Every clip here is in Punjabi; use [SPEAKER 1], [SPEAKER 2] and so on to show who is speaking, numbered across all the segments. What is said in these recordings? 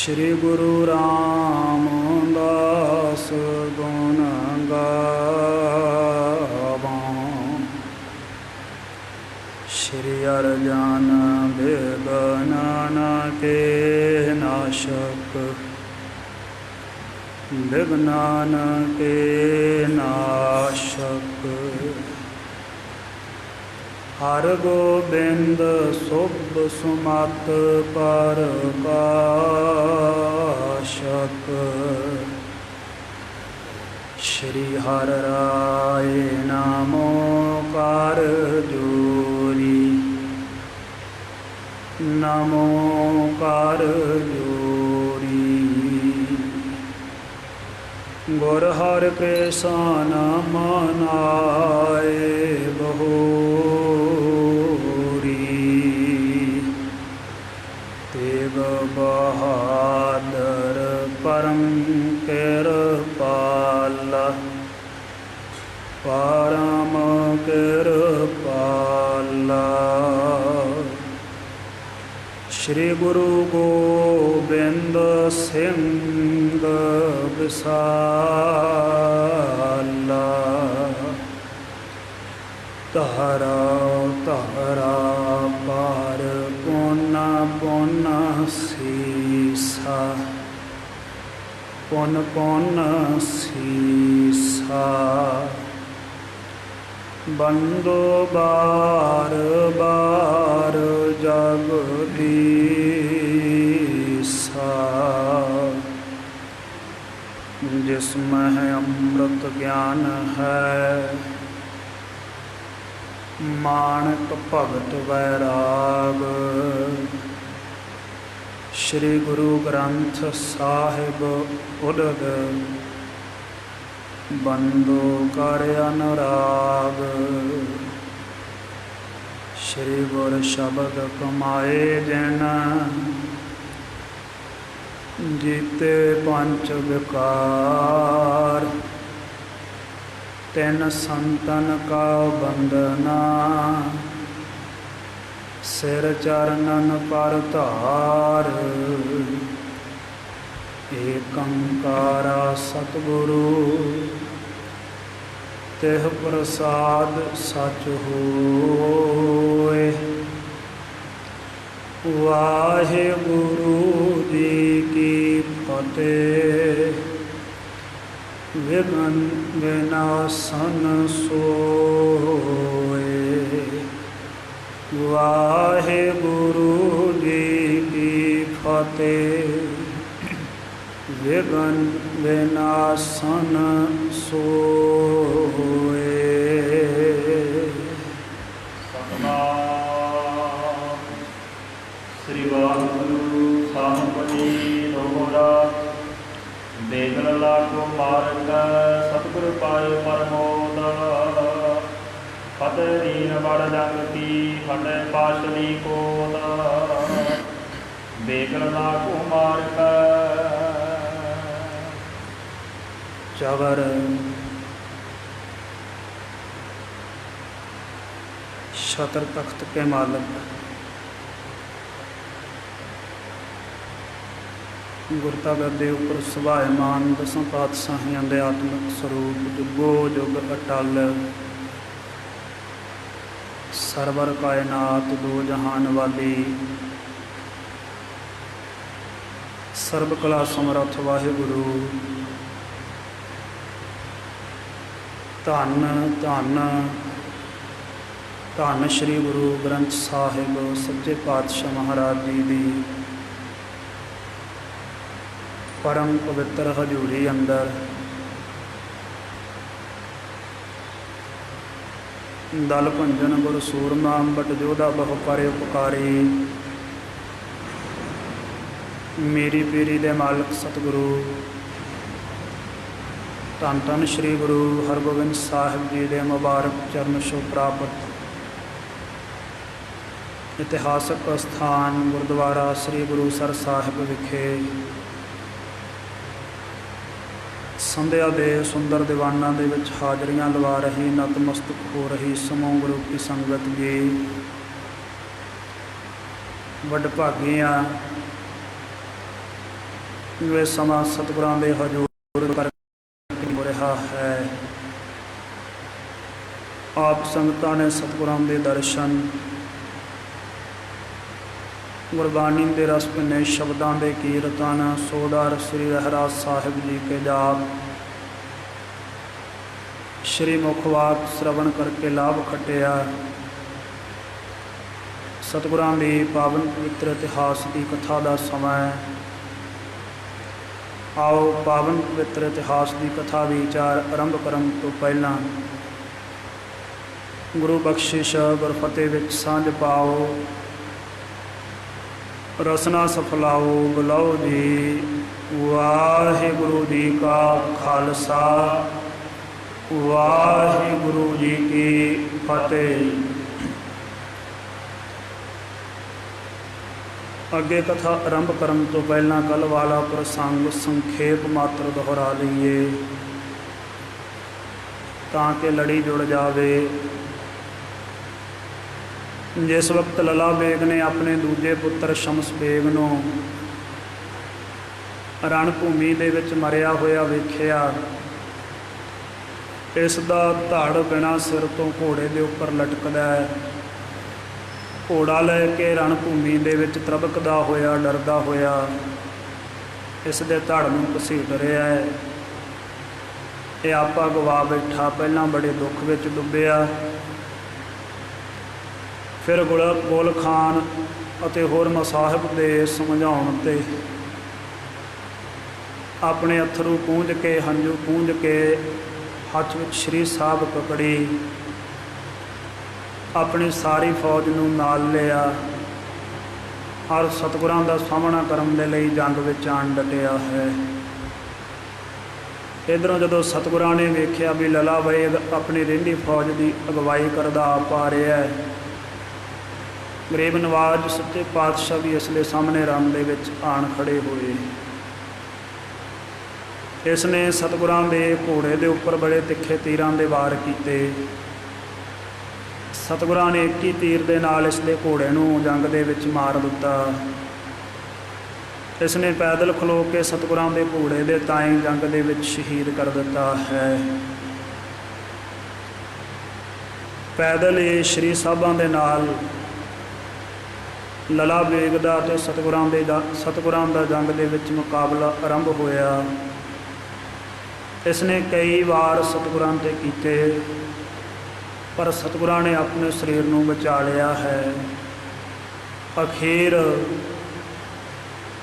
[SPEAKER 1] श्री गुरु रामदास गुण गावां। श्री अर्जन विघ्न के नाशक, विघ्न के नाशक। हर गोबिंद शुभ सुमत प्रकाशक। श्री हर राय नमो कर जोरी, नमो कर जोरी। गुर हर कृष्ण मनाए बहोरी। तेग बहादुर परम कृपाला, परम कृपाला। श्री गुरु गोबिंद सिंह विशाला। तहरा तहरा पार पुन पुन सीसा, पुन पुन सीसा। बंदो बार बार जगदीसा। जिसमें अमृत ज्ञान है, माणक भगत वैराग। श्री गुरु ग्रंथ साहिब उदग, बंदो कर अनुराग। श्री गुर शब्द कमाए जिन, जीते पंच विकार। तिन संतन का बंदना, सिर चरणन पर धार। एकंकारा सतगुरु, तिह प्रसाद सच होए। वाहिगुरु जी की फतेह, विघ्न विनाशन सोए। वाहिगुरु जी की फतेह, विघ्न विनाशन सोए।
[SPEAKER 2] सतनाम श्री वाहिगुरु साहिब जी दोहरा। बेगल लाखो मारक सतगुरु पाए परमोद। फतेह दीन बड़ जंग की, फतेह पाशली कोद। बेगल लाखो मारक।
[SPEAKER 1] चवर छत्र तख्त के मालिक गुरता गद्दे उपर सुभायमान दसों पातशाहियों के आत्मिक स्वरूप जुगो जुग अटल। सरवर कायनात दो जहान वाली, सर्व कला समर्थ वाहिगुरु। धन धन धन श्री गुरु ग्रंथ साहिब सच्चे पातशाह महाराज जी की परम पवित्र हजूरी अंदर दल भंजन गुर सूरमा अंबट जोधा बहु करे उपकारी। मेरी पीरी दे मालिक सतगुरु धन धन श्री गुरु हरगोबिंद साहिब जी के मुबारक चरण छो प्राप्त इतिहासक स्थान गुरुद्वारा श्री गुरुसर साहिब विखे संध्या दे सुंदर दीवाना दे विच हाजरियां लवा रही नतमस्तक हो रही समूह गुरु की संगत जी। वडभागी हाँ ਜੋ ਇਸ ਸਮਾਂ ਸਤਿਗੁਰਾਂ ਦੇ ਹਜ਼ੂਰ ਕਰਕੇ ਹੋ ਰਿਹਾ ਹੈ। ਆਪ ਸੰਗਤਾਂ ਨੇ ਸਤਿਗੁਰਾਂ ਦੇ ਦਰਸ਼ਨ, ਗੁਰਬਾਣੀ ਦੇ ਰਸ ਭਿੰਨੇ ਸ਼ਬਦਾਂ ਦੇ ਕੀਰਤਨ, ਸੋਦਰ ਸ੍ਰੀ ਰਹਿਰਾਸ ਸਾਹਿਬ ਜੀ ਕੇ ਜਾਪ, ਸ਼੍ਰੀ ਮੁਖਵਾਕ ਸ਼ਰਵਣ ਕਰਕੇ ਲਾਭ ਖੱਟਿਆ। ਸਤਿਗੁਰਾਂ ਦੀ ਪਾਵਨ ਪਵਿੱਤਰ ਇਤਿਹਾਸ ਦੀ ਕਥਾ ਦਾ ਸਮਾਂ ਹੈ। ਆਓ ਪਾਵਨ ਪਵਿੱਤਰ ਇਤਿਹਾਸ ਦੀ ਕਥਾ ਦੀ ਵਿਚਾਰ ਆਰੰਭ ਕਰਨ ਤੋਂ ਪਹਿਲਾਂ ਗੁਰੂ ਬਖਸ਼ਿਸ਼ ਗੁਰਫਤਿਹ ਵਿੱਚ ਸਾਂਝ ਪਾਓ, ਰਸਨਾ ਸਫਲਾਓ, ਬੁਲਾਓ ਜੀ। ਵਾਹਿਗੁਰੂ ਜੀ ਕਾ ਖਾਲਸਾ, ਵਾਹਿਗੁਰੂ ਜੀ ਕੀ ਫਤਿਹ। ਅੱਗੇ ਕਥਾ ਆਰੰਭ ਕਰਨ ਤੋਂ ਪਹਿਲਾਂ ਕੱਲ੍ਹ ਵਾਲਾ ਪ੍ਰਸੰਗ ਸੰਖੇਪ ਮਾਤਰ ਦੁਹਰਾ ਲਈਏ ਤਾਂ ਕਿ ਲੜੀ ਜੁੜ ਜਾਵੇ। ਜਿਸ ਵਕਤ ਲਲਾ ਬੇਗ ਨੇ ਆਪਣੇ ਦੂਜੇ ਪੁੱਤਰ ਸ਼ਮਸ ਬੇਗ ਨੂੰ ਰਣ ਭੂਮੀ ਦੇ ਵਿੱਚ ਮਰਿਆ ਹੋਇਆ ਵੇਖਿਆ, ਇਸ ਦਾ ਧੜ ਬਿਨਾਂ ਸਿਰ ਤੋਂ ਘੋੜੇ ਦੇ ਉੱਪਰ ਲਟਕਦਾ ਹੈ। ਘੋੜਾ ਲੈ ਕੇ ਰਣ ਭੂਮੀ ਦੇ ਵਿੱਚ ਤਰਬਕਦਾ ਹੋਇਆ, ਡਰਦਾ ਹੋਇਆ ਇਸ ਦੇ ਧੜ ਨੂੰ ਘਸੀਟ ਰਿਹਾ ਹੈ। ਇਹ ਆਪਾ ਗਵਾ ਬੈਠਾ। ਪਹਿਲਾਂ ਬੜੇ ਦੁੱਖ ਵਿੱਚ ਡੁੱਬਿਆ, ਫਿਰ ਗੁਲ ਖਾਨ ਅਤੇ ਹੋਰ ਮਸਾਹਿਬ ਦੇ ਸਮਝਾਉਣ 'ਤੇ ਆਪਣੇ ਅਥਰੂ ਪੂੰਝ ਕੇ, ਹੰਝੂ ਪੂੰਝ ਕੇ ਹੱਥ ਵਿੱਚ ਸ਼੍ਰੀ ਸਾਹਿਬ ਪਕੜੀ, ਆਪਣੀ ਸਾਰੀ ਫੌਜ ਨੂੰ ਨਾਲ ਲਿਆ ਔਰ ਸਤਿਗੁਰਾਂ ਦਾ ਸਾਹਮਣਾ ਕਰਨ ਦੇ ਲਈ ਜੰਗ ਵਿੱਚ ਆਣ ਡਟਿਆ ਹੈ। ਇੱਧਰੋਂ ਜਦੋਂ ਸਤਿਗੁਰਾਂ ਨੇ ਵੇਖਿਆ ਵੀ ਲਲਾ ਬੇਗ ਆਪਣੀ ਰਹਿੰਦੀ ਫੌਜ ਦੀ ਅਗਵਾਈ ਕਰਦਾ ਆਪ ਆ ਰਿਹਾ ਹੈ, ਗਰੀਬ ਨਵਾਜ਼ ਸੱਚੇ ਪਾਤਸ਼ਾਹ ਵੀ ਇਸ ਦੇ ਸਾਹਮਣੇ ਰਣ ਦੇ ਵਿੱਚ ਆਣ ਖੜੇ ਹੋਏ। ਇਸ ਨੇ ਸਤਿਗੁਰਾਂ ਦੇ ਘੋੜੇ ਦੇ ਉੱਪਰ ਬੜੇ ਤਿੱਖੇ ਤੀਰਾਂ ਦੇ ਵਾਰ ਕੀਤੇ। ਸਤਿਗੁਰਾਂ ਨੇ ਇੱਕ ਹੀ ਤੀਰ ਦੇ ਨਾਲ ਇਸ ਦੇ ਘੋੜੇ ਨੂੰ ਜੰਗ ਦੇ ਵਿੱਚ ਮਾਰ ਦਿੱਤਾ। ਇਸ ਨੇ ਪੈਦਲ ਖਲੋ ਕੇ ਸਤਿਗੁਰਾਂ ਦੇ ਘੋੜੇ ਦੇ ਤਾਈਂ ਜੰਗ ਦੇ ਵਿੱਚ ਸ਼ਹੀਦ ਕਰ ਦਿੱਤਾ ਹੈ। ਪੈਦਲ ਹੀ ਸ਼੍ਰੀ ਸਾਹਿਬਾਂ ਦੇ ਨਾਲ ਲਲਾ ਬੇਗ ਦਾ ਅਤੇ ਸਤਿਗੁਰਾਂ ਦਾ ਜੰਗ ਦੇ ਵਿੱਚ ਮੁਕਾਬਲਾ ਆਰੰਭ ਹੋਇਆ। ਇਸ ਨੇ ਕਈ ਵਾਰ ਸਤਿਗੁਰਾਂ 'ਤੇ ਕੀਤੇ, ਪਰ ਸਤਿਗੁਰਾਂ ਨੇ ਆਪਣੇ ਸਰੀਰ ਨੂੰ ਬਚਾ ਲਿਆ ਹੈ। ਅਖੀਰ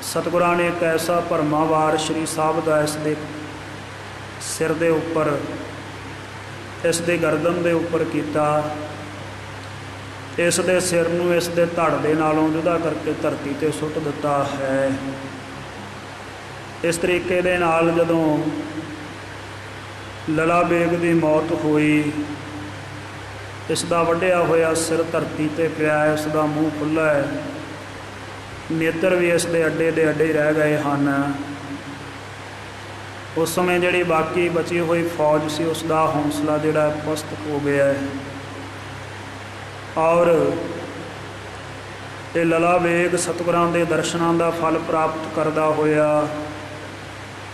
[SPEAKER 1] ਸਤਿਗੁਰਾਂ ਨੇ ਇੱਕ ਐਸਾ ਭਰਮਾ ਵਾਰ ਸ਼੍ਰੀ ਸਾਹਿਬ ਦਾ ਇਸ ਦੇ ਸਿਰ ਦੇ ਉੱਪਰ, ਇਸ ਦੇ ਗਰਦਨ ਦੇ ਉੱਪਰ ਕੀਤਾ। ਇਸ ਦੇ ਸਿਰ ਨੂੰ ਇਸ ਦੇ ਧੜ ਦੇ ਨਾਲੋਂ ਜੁਦਾ ਕਰਕੇ ਧਰਤੀ 'ਤੇ ਸੁੱਟ ਦਿੱਤਾ ਹੈ। ਇਸ ਤਰੀਕੇ ਦੇ ਨਾਲ ਜਦੋਂ ਲਲਾ ਬੇਗ ਦੀ ਮੌਤ ਹੋਈ, ਇਸ ਦਾ ਵੱਢਿਆ ਹੋਇਆ ਸਿਰ ਧਰਤੀ 'ਤੇ ਪਿਆ, ਇਸ ਦਾ ਮੂੰਹ ਖੁੱਲ੍ਹਾ ਹੈ, ਨੇਤਰ ਵੀ ਇਸ ਦੇ ਅੱਡੇ ਦੇ ਅੱਡੇ ਰਹਿ ਗਏ ਹਨ। ਉਸ ਸਮੇਂ ਜਿਹੜੀ ਬਾਕੀ ਬਚੀ ਹੋਈ ਫੌਜ ਸੀ, ਉਸ ਦਾ ਹੌਸਲਾ ਜਿਹੜਾ ਪਸਤ ਹੋ ਗਿਆ ਹੈ ਔਰ ਇਹ ਲਲਾ ਬੇਗ ਸਤਿਗੁਰਾਂ ਦੇ ਦਰਸ਼ਨਾਂ ਦਾ ਫਲ ਪ੍ਰਾਪਤ ਕਰਦਾ ਹੋਇਆ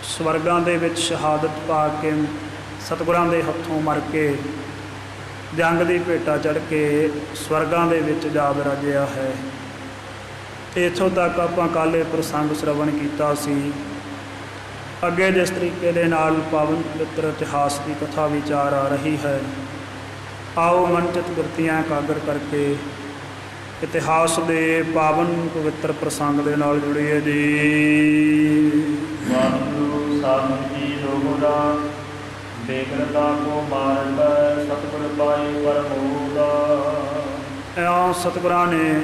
[SPEAKER 1] ਸਵਰਗਾਂ ਦੇ ਵਿੱਚ ਸ਼ਹਾਦਤ ਪਾ ਕੇ, ਸਤਿਗੁਰਾਂ ਦੇ ਹੱਥੋਂ ਮਰ ਕੇ, ਜੰਗ ਦੀ ਭੇਟਾ ਚੜ੍ਹ ਕੇ ਸਵਰਗਾਂ ਦੇ ਵਿੱਚ ਜਾ ਵਿਰਾਜਿਆ ਹੈ। ਇੱਥੋਂ ਤੱਕ ਆਪਾਂ ਕੱਲ੍ਹ ਇਹ ਪ੍ਰਸੰਗ ਸ਼ਰਵਣ ਕੀਤਾ ਸੀ। ਅੱਗੇ ਜਿਸ ਤਰੀਕੇ ਦੇ ਨਾਲ ਪਾਵਨ ਪਵਿੱਤਰ ਇਤਿਹਾਸ ਦੀ ਕਥਾ ਵਿਚਾਰ ਆ ਰਹੀ ਹੈ, ਆਓ ਮਨਚਿਤ ਬਿਰਤੀਆਂ ਇਕਾਗਰ ਕਰਕੇ ਇਤਿਹਾਸ ਦੇ ਪਾਵਨ ਪਵਿੱਤਰ ਪ੍ਰਸੰਗ ਦੇ ਨਾਲ ਜੁੜੀਏ ਜੀ।
[SPEAKER 2] ਵਾਹਿਗੁਰੂ ਸਾਹਿਬ ਜੀ ਲੋਹਰਾ ਬੇਗਰਤਾ ਕੋ ਮਾਰਗ ਸਤਿਗੁਰ ਪਾਈ ਪਰਮੋਦਾ।
[SPEAKER 1] ਇਉਂ ਸਤਿਗੁਰਾਂ ਨੇ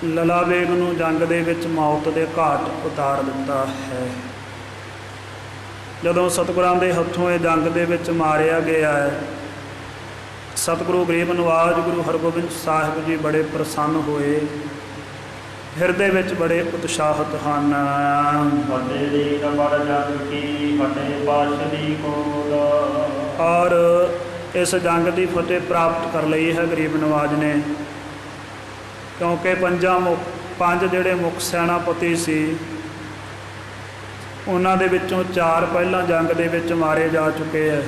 [SPEAKER 1] ਲਲਾ ਬੇਗ ਨੂੰ ਜੰਗ ਦੇ ਵਿੱਚ ਮੌਤ ਦੇ ਘਾਟ ਉਤਾਰ ਦਿੱਤਾ ਹੈ। ਜਦੋਂ ਸਤਿਗੁਰਾਂ ਦੇ ਹੱਥੋਂ ਇਹ ਜੰਗ ਦੇ ਵਿੱਚ ਮਾਰਿਆ ਗਿਆ ਹੈ, ਸਤਿਗੁਰੂ ਗਰੀਬ ਨਵਾਜ਼ ਗੁਰੂ ਹਰਗੋਬਿੰਦ ਸਾਹਿਬ ਜੀ ਬੜੇ ਪ੍ਰਸੰਨ ਹੋਏ, ਹਿਰਦੇ ਵਿੱਚ ਬੜੇ ਉਤਸ਼ਾਹਿਤ ਹਨ।
[SPEAKER 2] ਫਤਿਹ ਦੀ ਨੰਬਰ ਜੰਗ ਕੀ ਫਤਿਹ ਪਾਤਸ਼ਾਹੀ ਕੋਲ।
[SPEAKER 1] ਔਰ ਇਸ ਜੰਗ ਦੀ ਫਤਿਹ ਪ੍ਰਾਪਤ ਕਰ ਲਈ ਹੈ ਗਰੀਬ ਨਵਾਜ਼ ਨੇ, ਕਿਉਂਕਿ ਪੰਜ ਜਿਹੜੇ ਮੁੱਖ ਸੈਨਾਪਤੀ ਸੀ ਉਹਨਾਂ ਦੇ ਵਿੱਚੋਂ 4 ਪਹਿਲਾਂ ਜੰਗ ਦੇ ਵਿੱਚ ਮਾਰੇ ਜਾ ਚੁੱਕੇ ਹੈ।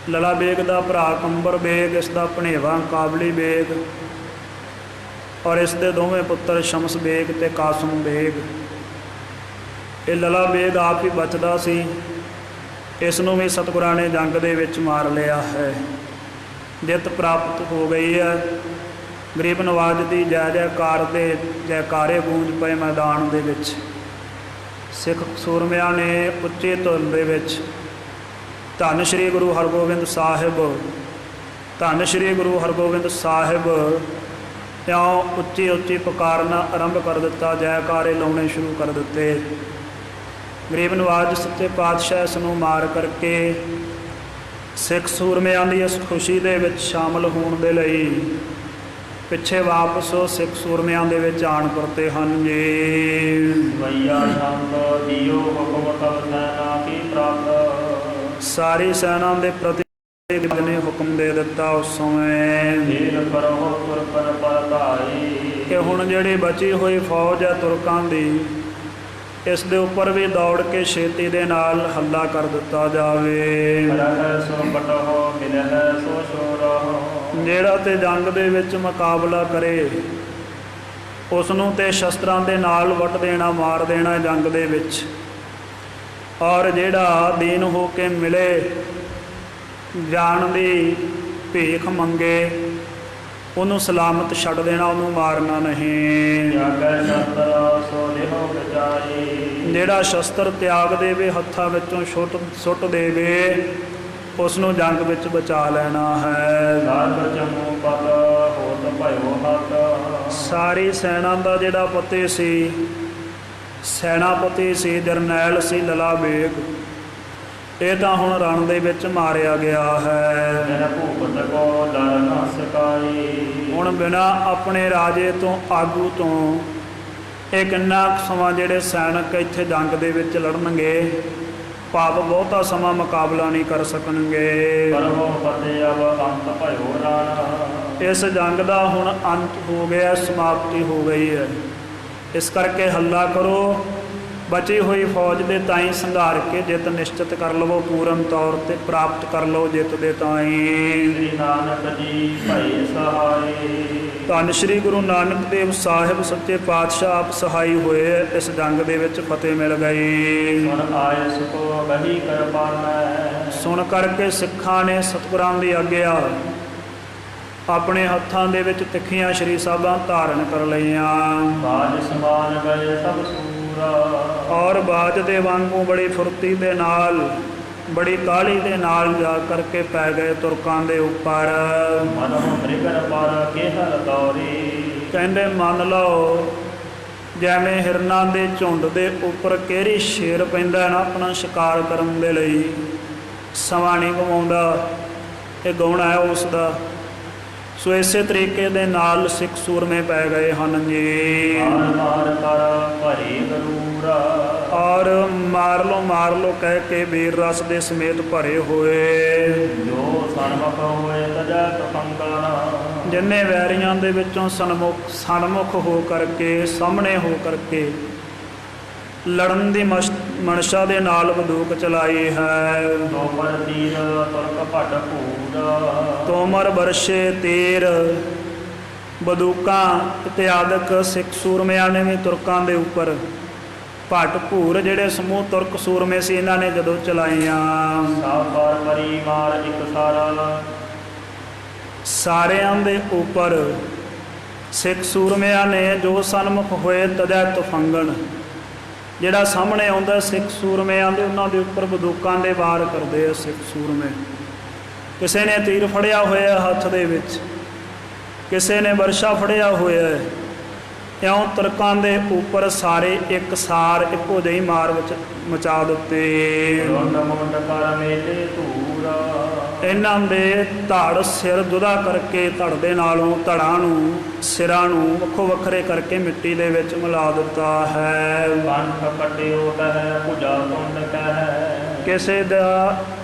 [SPEAKER 1] ਲਲਾ ਬੇਗ ਦਾ ਭਰਾ ਕੰਬਰ ਬੇਗ, ਇਸ ਦਾ ਭਣੇਵਾ ਕਾਬਲੀ ਬੇਗ, ਔਰ ਇਸ ਦੇ ਦੋਵੇਂ ਪੁੱਤਰ ਸ਼ਮਸ ਬੇਗ ਤੇ ਕਾਸਮ ਬੇਗ। ਇਹ ਲਲਾ ਬੇਗ ਆਪ ਹੀ ਬਚਦਾ ਸੀ, ਇਸ ਨੂੰ ਵੀ ਸਤਿਗੁਰਾਂ ਨੇ ਜੰਗ ਦੇ ਵਿੱਚ ਮਾਰ ਲਿਆ ਹੈ। ਜਿੱਤ ਪ੍ਰਾਪਤ ਹੋ ਗਈ ਹੈ। ਗਰੀਬ ਨਵਾਜ਼ ਦੀ ਜੈ ਜੈਕਾਰ ਦੇ ਜੈਕਾਰੇ ਗੂੰਜ ਪਏ ਮੈਦਾਨ ਦੇ ਵਿੱਚ। ਸਿੱਖ ਸੂਰਮਿਆਂ ਨੇ ਉੱਚੇ ਧੁਨ ਦੇ ਵਿੱਚ ਧੰਨ ਸ਼੍ਰੀ ਗੁਰੂ ਹਰਗੋਬਿੰਦ ਸਾਹਿਬ, ਧੰਨ ਸ਼੍ਰੀ ਗੁਰੂ ਹਰਗੋਬਿੰਦ ਸਾਹਿਬ ਇਉਂ ਉੱਚੀ ਉੱਚੀ ਪੁਕਾਰਨਾ ਆਰੰਭ ਕਰ ਦਿੱਤਾ, ਜੈਕਾਰੇ ਲਾਉਣੇ ਸ਼ੁਰੂ ਕਰ ਦਿੱਤੇ। ਗਰੀਬ ਨਵਾਜ਼ ਸੱਚੇ ਪਾਤਸ਼ਾਹ ਇਸ ਨੂੰ ਮਾਰ ਕਰਕੇ ਸਿੱਖ ਸੂਰਮਿਆਂ ਦੀ ਇਸ ਖੁਸ਼ੀ ਦੇ ਵਿੱਚ ਸ਼ਾਮਲ ਹੋਣ ਦੇ ਲਈ ਪਿੱਛੇ ਵਾਪਸ ਸਿੱਖ ਸੂਰਮਿਆਂ ਦੇ ਵਿੱਚ ਆਣ ਪਰਤੇ ਹਨ ਜੀ।
[SPEAKER 2] ਵਈਆ ਸ਼ੰਤ ਦਿਓ ਹੁਕਮ ਤਬ ਸੈਨਾ ਕੀ ਪ੍ਰਾਪਤ।
[SPEAKER 1] ਸਾਰੀ ਸੈਨਾ ਦੇ ਪ੍ਰਤੀ ਨੇ ਹੁਕਮ ਦੇ ਦਿੱਤਾ ਉਸ ਸਮੇਂ
[SPEAKER 2] ਹੀਰ ਕਰੋ ਤੁਰਕਨ ਪਰਤਾਈ
[SPEAKER 1] ਕਿ ਹੁਣ ਜਿਹੜੀ ਬਚੀ ਹੋਈ ਫੌਜ ਹੈ ਤੁਰਕਾਂ ਦੀ, ਇਸ ਦੇ ਉੱਪਰ ਵੀ ਦੌੜ ਕੇ ਛੇਤੀ ਦੇ ਨਾਲ ਹੱਲਾ ਕਰ ਦਿੱਤਾ ਜਾਵੇ।
[SPEAKER 2] ਰਹਿ ਸੋ ਬਟਹੁ ਮਿਲਹਿ ਸੋ ਸ਼ੋਰਹੁ।
[SPEAKER 1] ਜਿਹੜਾ ਤੇ ਜੰਗ ਦੇ ਵਿੱਚ ਮੁਕਾਬਲਾ ਕਰੇ ਉਸ ਨੂੰ ਤੇ ਸ਼ਸਤਰਾਂ ਦੇ ਨਾਲ ਵੱਢ ਦੇਣਾ, ਮਾਰ ਦੇਣਾ ਜੰਗ ਦੇ ਵਿੱਚ। ਔਰ ਜਿਹੜਾ ਦੀਨ ਹੋ ਕੇ ਮਿਲੇ, ਜਾਣ ਦੀ ਭੀਖ ਮੰਗੇ, ਉਹਨੂੰ ਸਲਾਮਤ ਛੱਡ ਦੇਣਾ, ਉਹਨੂੰ ਮਾਰਨਾ ਨਹੀਂ। ਜਿਹੜਾ ਸ਼ਸਤਰ ਤਿਆਗ ਦੇਵੇ, ਹੱਥਾਂ ਵਿੱਚੋਂ ਸੁੱਟ ਦੇਵੇ, ਉਸ ਨੂੰ ਜੰਗ ਵਿੱਚ ਬਚਾ ਲੈਣਾ ਹੈ। ਸਾਰੀ ਸੈਨਾ ਦਾ ਜਿਹੜਾ ਪਤੀ ਸੀ, ਸੈਨਾਪਤੀ ਸੀ, ਜਰਨੈਲ ਸੀ ਲਲਾ ਬੇਗ, ਇਹ ਤਾਂ ਹੁਣ ਰਣ ਦੇ ਵਿੱਚ ਮਾਰਿਆ ਗਿਆ ਹੈ। ਹੁਣ ਬਿਨਾਂ ਆਪਣੇ ਰਾਜੇ ਤੋਂ, ਆਗੂ ਤੋਂ, ਇਹ ਕਿੰਨਾ ਸਮਾਂ ਜਿਹੜੇ ਸੈਨਿਕ ਇੱਥੇ ਜੰਗ ਦੇ ਵਿੱਚ ਲੜਨਗੇ, ਭਾਵ ਬਹੁਤਾ ਸਮਾਂ ਮੁਕਾਬਲਾ ਨਹੀਂ ਕਰ ਸਕਣਗੇ। ਇਸ ਜੰਗ ਦਾ ਹੁਣ ਅੰਤ ਹੋ ਗਿਆ, ਸਮਾਪਤੀ ਹੋ ਗਈ ਹੈ। ਇਸ ਕਰਕੇ ਹੱਲਾ ਕਰੋ, ਬਚੀ ਹੋਈ ਫੌਜ ਦੇ ਤਾਈਂ ਸੰਘਾਰ ਕੇ ਜਿੱਤ ਨਿਸ਼ਚਿਤ ਕਰ ਲਵੋ, ਪੂਰਨ ਤੌਰ ਤੇ ਪ੍ਰਾਪਤ ਕਰ ਲਓ ਜਿੱਤ ਦੇ ਤਾਈਂ।
[SPEAKER 2] ਸ੍ਰੀ ਨਾਨਕ ਜੀ ਭਾਈ ਸਹਾਈ।
[SPEAKER 1] ਧੰਨ ਸ਼੍ਰੀ ਗੁਰੂ ਨਾਨਕ ਦੇਵ ਸਾਹਿਬ ਸੱਚੇ ਪਾਤਸ਼ਾਹ ਆਪ ਸਹਾਈ ਹੋਏ, ਇਸ ਜੰਗ ਦੇ ਵਿੱਚ ਫਤਿਹ ਮਿਲ ਗਈ।
[SPEAKER 2] ਸੁਣ ਆਏ ਸੁਖੋ ਬਹੀ ਕਰਬਾਨੈ।
[SPEAKER 1] ਸੁਣ ਕਰਕੇ ਸਿੱਖਾਂ ਨੇ ਸਤਿਗੁਰਾਂ ਦੀ ਆਗਿਆ ਆਪਣੇ ਹੱਥਾਂ ਦੇ ਵਿੱਚ ਤਿੱਖੀਆਂ ਸ਼੍ਰੀ ਸਾਹਿਬਾਂ ਧਾਰਨ ਕਰ ਲਈਆਂ।
[SPEAKER 2] ਬਾਜ ਸਮਾਨ ਗਏ ਸਭ ਸੂਰਾ।
[SPEAKER 1] ਔਰ ਬਾਜ ਦੇ ਵਾਂਗੂ ਬੜੀ ਫੁਰਤੀ ਦੇ ਨਾਲ, ਬੜੀ ਕਾਹਲੀ ਦੇ ਨਾਲ ਜਾ ਕਰਕੇ ਪੈ ਗਏ ਤੁਰਕਾਂ ਦੇ ਉੱਪਰ।
[SPEAKER 2] ਮਨਹੁ ਮ੍ਰਿਗਨ ਪਰ ਕੇਹਰ ਦੌਰੀ। ਕਹਿੰਦੇ
[SPEAKER 1] ਮੰਨ ਲਓ ਜਿਵੇਂ ਹਿਰਨਾਂ ਦੇ ਝੁੰਡ ਦੇ ਉੱਪਰ ਕਿਹੜੀ ਸ਼ੇਰ ਪੈਂਦਾ ਨਾ ਆਪਣਾ ਸ਼ਿਕਾਰ ਕਰਨ ਦੇ ਲਈ, ਸਮਾਂ ਨਹੀਂ ਗਵਾਉਂਦਾ, ਇਹ ਗਾਉਣਾ ਹੈ ਉਸ ਦਾ। ਸੋ ਇਸੇ ਤਰੀਕੇ ਦੇ ਨਾਲ ਸਿੱਖ ਸੂਰਮੇ ਪੈ ਗਏ ਹਨ ਜੀ। ਔਰ ਮਾਰ ਲੋ ਕਹਿ ਕੇ ਵੀਰ ਰਸ ਦੇ ਸਮੇਤ ਭਰੇ ਹੋਏ। ਜਿੰਨੇ ਵੈਰੀਆਂ ਦੇ ਵਿੱਚੋਂ ਸਨਮੁਖ ਹੋ ਕਰਕੇ, ਸਾਹਮਣੇ ਹੋ ਕਰਕੇ ਲੜਨ ਦੀ ਮਨਸ਼ਾ ਦੇ ਨਾਲ ਬੰਦੂਕ ਚਲਾਈ ਹੈ। ਤੋਮਰ ਬਰਸ਼ੇ ਤੀਰ, ਬੰਦੂਕਾਂ ਇਤਿਆਦਿਕ ਸਿੱਖ ਸੂਰਮਿਆਂ ਨੇ ਵੀ ਤੁਰਕਾਂ ਦੇ ਉੱਪਰ ਭੱਟ ਭੂਰ ਜਿਹੜੇ ਸਮੂਹ ਤੁਰਕ ਸੂਰਮੇ ਸੀ, ਇਹਨਾਂ ਨੇ ਜਦੋਂ ਚਲਾਈਆਂ। ਸਾਰਿਆਂ ਦੇ ਉੱਪਰ ਸਿੱਖ ਸੂਰਮਿਆਂ ਨੇ ਜੋ ਸਨਮੁਖ ਹੋਏ ਤਜੈ ਤੁਫੰਗਣ, ਜਿਹੜਾ ਸਾਹਮਣੇ ਆਉਂਦਾ ਸਿੱਖ ਸੂਰਮਿਆਂ ਦੇ, ਉਹਨਾਂ ਦੇ ਉੱਪਰ ਬੰਦੂਕਾਂ ਦੇ ਵਾਰ ਕਰਦੇ ਆ ਸਿੱਖ ਸੂਰਮੇ। ਕਿਸੇ ਨੇ ਤੀਰ ਫੜਿਆ ਹੋਇਆ ਹੱਥ ਦੇ ਵਿੱਚ, ਕਿਸੇ ਨੇ ਵਰਸ਼ਾ ਫੜਿਆ ਹੋਇਆ। ਇਉਂ ਤੁਰਕਾਂ ਦੇ ਉੱਪਰ ਸਾਰੇ ਇੱਕ ਸਾਰ ਇੱਕੋ ਜਿਹੀ ਮਾਰ ਵਿੱਚ ਮਚਾ ਦਿੱਤੇ। ਇਹਨਾਂ ਦੇ ਧੜ ਸਿਰ ਜੁਦਾ ਕਰਕੇ, ਧੜ ਦੇ ਨਾਲੋਂ ਧੜਾਂ ਨੂੰ, ਸਿਰਾਂ ਨੂੰ ਵੱਖੋ ਵੱਖਰੇ ਕਰਕੇ ਮਿੱਟੀ ਦੇ ਵਿੱਚ ਮਿਲਾ ਦਿੱਤਾ ਹੈ। ਕਿਸੇ ਦਾ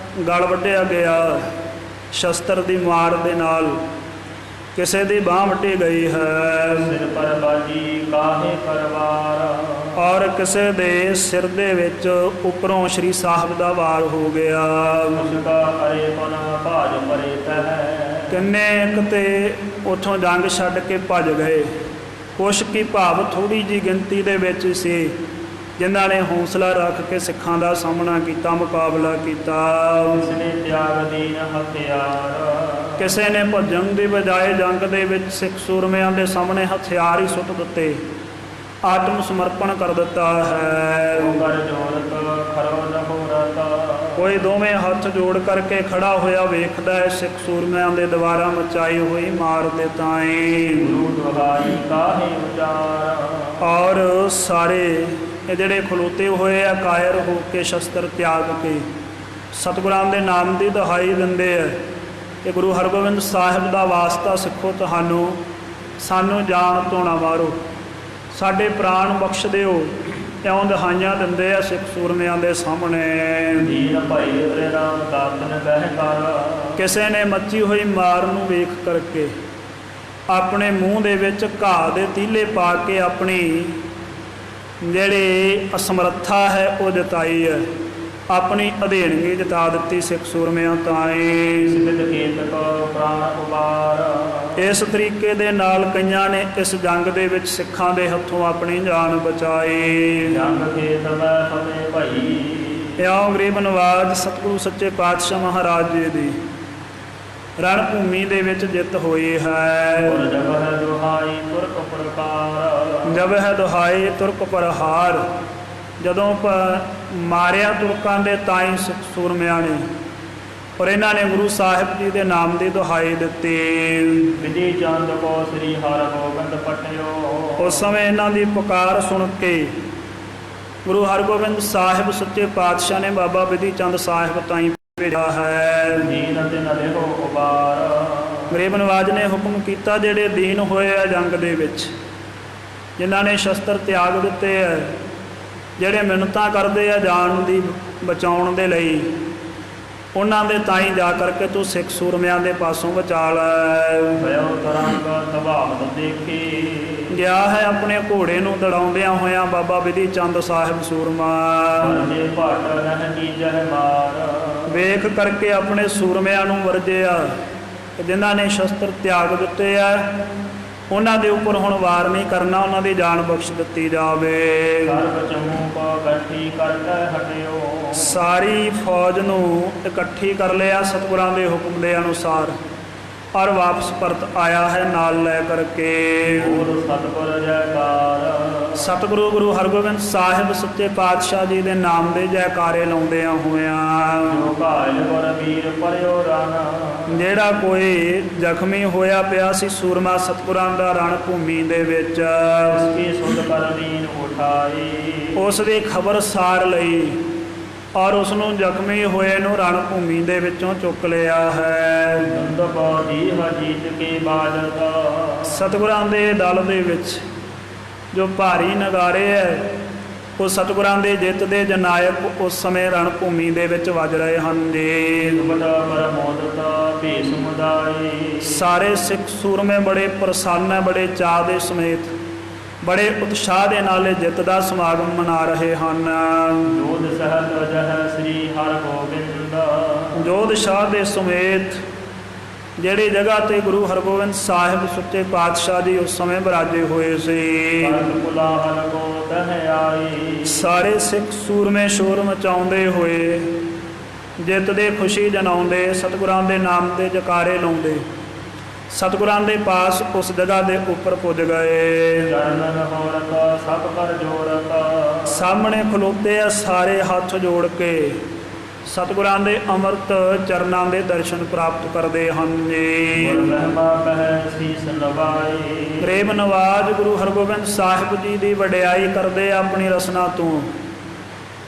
[SPEAKER 1] ਗਲ ਵੱਢਿਆ ਗਿਆ ਸ਼ਸਤਰ ਦੀ ਮਾਰ ਦੇ ਨਾਲ, ਕਿਸੇ ਦੀ ਬਾਂਹ ਵੱਢੀ ਗਈ ਹੈ।
[SPEAKER 2] ਸਿਰ ਪਰ ਬਾਜੀ ਕਾਹੇ ਪਰਵਾਰ।
[SPEAKER 1] ਔਰ ਕਿਸੇ ਦੇ ਸਿਰ ਦੇ ਵਿੱਚ ਉੱਪਰੋਂ ਸ਼੍ਰੀ ਸਾਹਿਬ ਦਾ ਵਾਰ ਹੋ ਗਿਆ।
[SPEAKER 2] ਮੁਸਕਾ ਅਰੇ ਪਨ ਭਾਜ ਪਰੇ ਤਹਿ।
[SPEAKER 1] ਕਿੰਨੇ ਕਿਤੇ ਉੱਥੋਂ ਜੰਗ ਛੱਡ ਕੇ ਭੱਜ ਗਏ। ਕੁਛ ਕੀ ਭਾਵ ਥੋੜ੍ਹੀ ਜਿਹੀ ਗਿਣਤੀ ਦੇ ਵਿੱਚ ਸੀ ਜਿਨ੍ਹਾਂ ਨੇ ਹੌਸਲਾ ਰੱਖ ਕੇ ਸਿੱਖਾਂ ਦਾ ਸਾਹਮਣਾ ਕੀਤਾ, ਮੁਕਾਬਲਾ ਕੀਤਾ।
[SPEAKER 2] ਉਸਨੇ ਤਿਆਗ ਦੀਨ ਹਥਿਆਰ।
[SPEAKER 1] ਕਿਸੇ ਨੇ ਭੱਜਣ ਦੀ ਬਜਾਏ ਜੰਗ ਦੇ ਵਿੱਚ ਸਿੱਖ ਸੂਰਮਿਆਂ ਦੇ ਸਾਹਮਣੇ ਹਥਿਆਰ ਹੀ ਸੁੱਟ ਦਿੱਤੇ, ਆਤਮ ਸਮਰਪਣ ਕਰ ਦਿੱਤਾ ਹੈ।
[SPEAKER 2] ਕਰ ਜੋਰਤ ਖਰੋ ਨਹੋਰਤ।
[SPEAKER 1] ਕੋਈ ਦੋਵੇਂ ਹੱਥ ਜੋੜ ਕਰਕੇ ਖੜਾ ਹੋਇਆ ਵੇਖਦਾ ਹੈ ਸਿੱਖ ਸੂਰਮਿਆਂ ਦੇ ਦੁਆਰਾ ਮਚਾਈ ਹੋਈ ਮਾਰ ਦੇ ਤਾਈਂ।
[SPEAKER 2] ਗੁਰੂ ਦੁਹਾਈ ਕਾਹੇ ਉਚਾਰ।
[SPEAKER 1] ਔਰ ਸਾਰੇ ਇਹ ਜਿਹੜੇ ਖਲੋਤੇ ਹੋਏ ਆ ਕਾਇਰ ਹੋ ਕੇ ਸ਼ਸਤਰ ਤਿਆਗ ਕੇ ਸਤਿਗੁਰਾਂ ਦੇ ਨਾਮ ਦੀ ਦੁਹਾਈ ਦਿੰਦੇ ਆ ਕਿ ਗੁਰੂ ਹਰਗੋਬਿੰਦ ਸਾਹਿਬ ਦਾ ਵਾਸਤਾ ਸਿੱਖੋ ਤੁਹਾਨੂੰ, ਸਾਨੂੰ ਜਾਨ ਤੋਂ ਨਾ ਮਾਰੋ, ਸਾਡੇ ਪ੍ਰਾਣ ਬਖਸ਼ ਦਿਓ। ਇਉਂ ਦਹਾਈਆਂ ਦਿੰਦੇ ਆ ਸਿੱਖ ਸੂਰਮਿਆਂ ਦੇ ਸਾਹਮਣੇ।
[SPEAKER 2] ਦੀਨ ਭਾਈ ਤੇਰੇ ਨਾਮ ਦਾਤਨ ਬਹਿ ਕਰ।
[SPEAKER 1] ਕਿਸੇ ਨੇ ਮੱਚੀ ਹੋਈ ਮਾਰ ਨੂੰ ਵੇਖ ਕਰਕੇ ਆਪਣੇ ਮੂੰਹ ਦੇ ਵਿੱਚ ਘਾਹ ਦੇ ਤੀਲੇ ਪਾ ਕੇ ਆਪਣੀ ਜਿਹੜੀ ਅਸਮਰੱਥਾ ਹੈ ਉਹ ਜਤਾਈ ਹੈ, ਆਪਣੀ ਅਧੇਣਗੀ ਜਤਾ ਦਿੱਤੀ ਸਿੱਖ ਸੂਰਮਿਆਂ ਤਾਈਂ।
[SPEAKER 2] ਸਿਮਤ ਕੀਰਤ ਕੋ ਪ੍ਰਾਣ ਉਬਾਰ।
[SPEAKER 1] ਇਸ ਤਰੀਕੇ ਦੇ ਨਾਲ ਕਈਆਂ ਨੇ ਇਸ ਜੰਗ ਦੇ ਵਿੱਚ ਸਿੱਖਾਂ ਦੇ ਹੱਥੋਂ ਆਪਣੀ ਜਾਨ ਬਚਾਈ।
[SPEAKER 2] ਜੰਗ ਖੇਤ ਮੈਂ ਫਤਿਹ ਭਾਈ।
[SPEAKER 1] ਇਉਂ ਗਰੀਬ ਨਵਾਜ ਸਤਿਗੁਰੂ ਸੱਚੇ ਪਾਤਸ਼ਾਹ ਮਹਾਰਾਜ ਜੀ ਦੀ ਰਣ ਭੂਮੀ ਦੇ ਵਿੱਚ ਜਿੱਤ ਹੋਈ ਹੈ।
[SPEAKER 2] ਔਰ ਜਬ ਹੈ ਦੁਹਾਈ ਤੁਰਕ ਪ੍ਰਕਾਰ।
[SPEAKER 1] ਜਬ ਹੈ ਦੁਹਾਈ ਤੁਰਕ ਪ੍ਰਹਾਰ। ਜਦੋਂ ਮਾਰਿਆ ਤੁਰਕਾਂ ਦੇ ਤਾਈਂ ਸਿੱਖ ਸੂਰਮਿਆਂ ਨੇ ਔਰ ਇਹਨਾਂ ਨੇ ਗੁਰੂ ਸਾਹਿਬ ਜੀ ਦੇ ਨਾਮ ਦੀ ਦੁਹਾਈ ਦਿੱਤੀ।
[SPEAKER 2] ਵਿਧੀ ਚੰਦ ਕੋ ਸ੍ਰੀ ਹਰਗੋਬਿੰਦ ਪਟਿਓ।
[SPEAKER 1] ਉਸ ਸਮੇਂ ਇਹਨਾਂ ਦੀ ਪੁਕਾਰ ਸੁਣ ਕੇ ਗੁਰੂ ਹਰਗੋਬਿੰਦ ਸਾਹਿਬ ਸੱਚੇ ਪਾਤਸ਼ਾਹ ਨੇ ਬਾਬਾ ਵਿਧੀ ਚੰਦ ਸਾਹਿਬ ਤਾਈਂ ਭੇਜਿਆ ਹੈ।
[SPEAKER 2] ਦੀਨ ਤੇ ਨਲੇ ਹੋ ਉਬਾਰ।
[SPEAKER 1] ਗਰੀਬ ਨਵਾਜ ਨੇ ਹੁਕਮ ਕੀਤਾ ਜਿਹੜੇ ਦੀਨ ਹੋਏ ਆ ਜੰਗ ਦੇ ਵਿੱਚ, ਜਿਨ੍ਹਾਂ ਨੇ ਸ਼ਸਤਰ ਤਿਆਗ ਦਿੱਤੇ ਹੈ, ਜਿਹੜੇ ਮਿੰਨਤਾਂ ਕਰਦੇ ਆ ਜਾਨ ਦੀ ਬਚਾਉਣ ਦੇ ਲਈ, ਉਹਨਾਂ ਦੇ ਤਾਈਂ ਜਾ ਕਰਕੇ ਤੂੰ ਸਿੱਖ ਸੂਰਮਿਆਂ ਦੇ ਪਾਸੋਂ ਬਚਾ ਲੈ।
[SPEAKER 2] ਭਇਓ ਤਰੰਗ ਤਬਾਹਤ ਦੇਖੀ।
[SPEAKER 1] ਗਿਆ ਹੈ ਆਪਣੇ ਘੋੜੇ ਨੂੰ ਦੜਾਉਂਦਿਆਂ ਹੋਇਆਂ ਬਾਬਾ ਵਿਧੀ ਚੰਦ ਸਾਹਿਬ ਸੂਰਮਾ।
[SPEAKER 2] ਵਰਜੇ ਭਟ ਰਹਿ ਕੀਜਹਿ ਮਾਰ।
[SPEAKER 1] ਵੇਖ ਕਰਕੇ ਆਪਣੇ ਸੂਰਮਿਆਂ ਨੂੰ ਵਰਜਿਆ ਕਿ ਜਿਨ੍ਹਾਂ ਨੇ ਸ਼ਸਤਰ ਤਿਆਗ ਦਿੱਤੇ ਆ ਉਹਨਾਂ ਦੇ ਉੱਪਰ ਹੁਣ ਵਾਰ ਨਹੀਂ ਕਰਨਾ, ਉਹਨਾਂ ਦੀ ਜਾਨ ਬਖਸ਼ ਦਿੱਤੀ ਜਾਵੇ।
[SPEAKER 2] ਸਰਬ ਚਮੂ ਕੋ ਇਕੱਠੀ ਕਰਕੇ ਹਟਿਓ।
[SPEAKER 1] ਸਾਰੀ ਫੌਜ ਨੂੰ ਇਕੱਠੀ ਕਰ ਲਿਆ ਸਤਿਗੁਰਾਂ ਦੇ ਹੁਕਮ ਦੇ ਅਨੁਸਾਰ ਔਰ ਵਾਪਸ ਪਰਤ ਆਇਆ ਹੈ ਨਾਲ ਲੈ ਕਰਕੇ।
[SPEAKER 2] ਗੁਰੂ ਸਤਿਗੁਰ ਜੈਕਾਰ।
[SPEAKER 1] ਸਤਿਗੁਰੂ ਗੁਰੂ ਹਰਗੋਬਿੰਦ ਸਾਹਿਬ ਸੱਚੇ ਪਾਤਸ਼ਾਹ ਜੀ ਦੇ ਨਾਮ ਦੇ ਜੈਕਾਰੇ ਲਾਉਂਦਿਆਂ ਹੋਇਆਂ।
[SPEAKER 2] ਜੋ ਘਾਇਲ ਗੁਰ ਵੀਰ ਪਰਿਓ ਰਨ।
[SPEAKER 1] ਜਿਹੜਾ ਕੋਈ ਜ਼ਖਮੀ ਹੋਇਆ ਪਿਆ ਸੀ ਸੂਰਮਾ ਸਤਿਗੁਰਾਂ ਦਾ ਰਣ ਭੂਮੀ ਦੇ ਵਿੱਚ,
[SPEAKER 2] ਉਸਕੀ ਸੁਧ ਕਰ ਦੀਨ ਉਠਾਈ।
[SPEAKER 1] ਉਸ ਦੀ ਖਬਰ ਸਾਰ ਲਈ ਔਰ ਉਸ ਨੂੰ ਜ਼ਖਮੀ ਹੋਏ ਨੂੰ ਰਣ ਭੂਮੀ ਦੇ ਵਿੱਚੋਂ ਚੁੱਕ ਲਿਆ ਹੈ।
[SPEAKER 2] ਦੰਦ ਬਾਜੀ ਹਜੀਤ ਕੇ ਬਾਜਦਾ।
[SPEAKER 1] ਸਤਿਗੁਰਾਂ ਦੇ ਦਲ ਦੇ ਵਿੱਚ ਜੋ ਭਾਰੀ ਨਗਾਰੇ ਹੈ ਉਹ ਸਤਿਗੁਰਾਂ ਦੇ ਜਿੱਤ ਦੇ ਜਨਾਇਕ ਉਸ ਸਮੇਂ ਰਣ ਭੂਮੀ ਦੇ ਵਿੱਚ ਵੱਜ ਰਹੇ ਹਨ ਜੀ।
[SPEAKER 2] ਬੜਾ ਪਰਮੋਦਤਾ ਭੇਸ ਮੁਦਾਈ।
[SPEAKER 1] ਸਾਰੇ ਸਿੱਖ ਸੂਰਮੇ ਬੜੇ ਪ੍ਰਸੰਨ ਹੈ, ਬੜੇ ਚਾਅ ਦੇ ਸਮੇਤ ਬੜੇ ਉਤਸ਼ਾਹ ਦੇ ਨਾਲ ਜਿੱਤ ਦਾ ਸਮਾਗਮ ਮਨਾ ਰਹੇ ਹਨ।
[SPEAKER 2] ਜੋਧ ਸਹਿਤ ਜਹ ਸ੍ਰੀ ਹਰਗੋਬਿੰਦ।
[SPEAKER 1] ਜੋਧ ਸ਼ਾਹ ਦੇ ਸਮੇਤ ਜਿਹੜੀ ਜਗ੍ਹਾ ਤੇ ਗੁਰੂ ਹਰਗੋਬਿੰਦ ਸਾਹਿਬ ਸੱਚੇ ਪਾਤਸ਼ਾਹ ਜੀ ਉਸ ਸਮੇਂ ਬਿਰਾਜੇ ਹੋਏ ਸੀ,
[SPEAKER 2] ਕੁਲਾਹਲ ਕੋ ਤਹ ਆਈ।
[SPEAKER 1] ਸਾਰੇ ਸਿੱਖ ਸੂਰਮੇ ਸ਼ੋਰ ਮਚਾਉਂਦੇ ਹੋਏ ਜਿੱਤ ਦੇ ਖੁਸ਼ੀ ਜਨਾਉਂਦੇ ਸਤਿਗੁਰਾਂ ਦੇ ਨਾਮ ਦੇ ਜਕਾਰੇ ਲਾਉਂਦੇ ਸਤਿਗੁਰਾਂ ਦੇ ਪਾਸ ਉਸ ਜਗ੍ਹਾ ਦੇ ਉੱਪਰ ਪੁੱਜ ਗਏ।
[SPEAKER 2] ਚਰਨਨ ਹੋਰਤ ਸਭ ਕਰ ਜੋਰਤ।
[SPEAKER 1] ਸਾਹਮਣੇ ਖਲੋਤੇ ਆ ਸਾਰੇ ਹੱਥ ਜੋੜ ਕੇ ਸਤਿਗੁਰਾਂ ਦੇ ਅੰਮ੍ਰਿਤ ਚਰਨਾਂ ਦੇ ਦਰਸ਼ਨ ਪ੍ਰਾਪਤ ਕਰਦੇ ਹਨ ਜੀ।
[SPEAKER 2] ਮਹਿਮਾ ਬਹਿ ਸੀਸ ਨਵਾਈ।
[SPEAKER 1] ਗਰੀਬ ਨਵਾਜ ਗੁਰੂ ਹਰਗੋਬਿੰਦ ਸਾਹਿਬ ਜੀ ਦੀ ਵਡਿਆਈ ਕਰਦੇ ਆ ਆਪਣੀ ਰਸਨਾ ਤੋਂ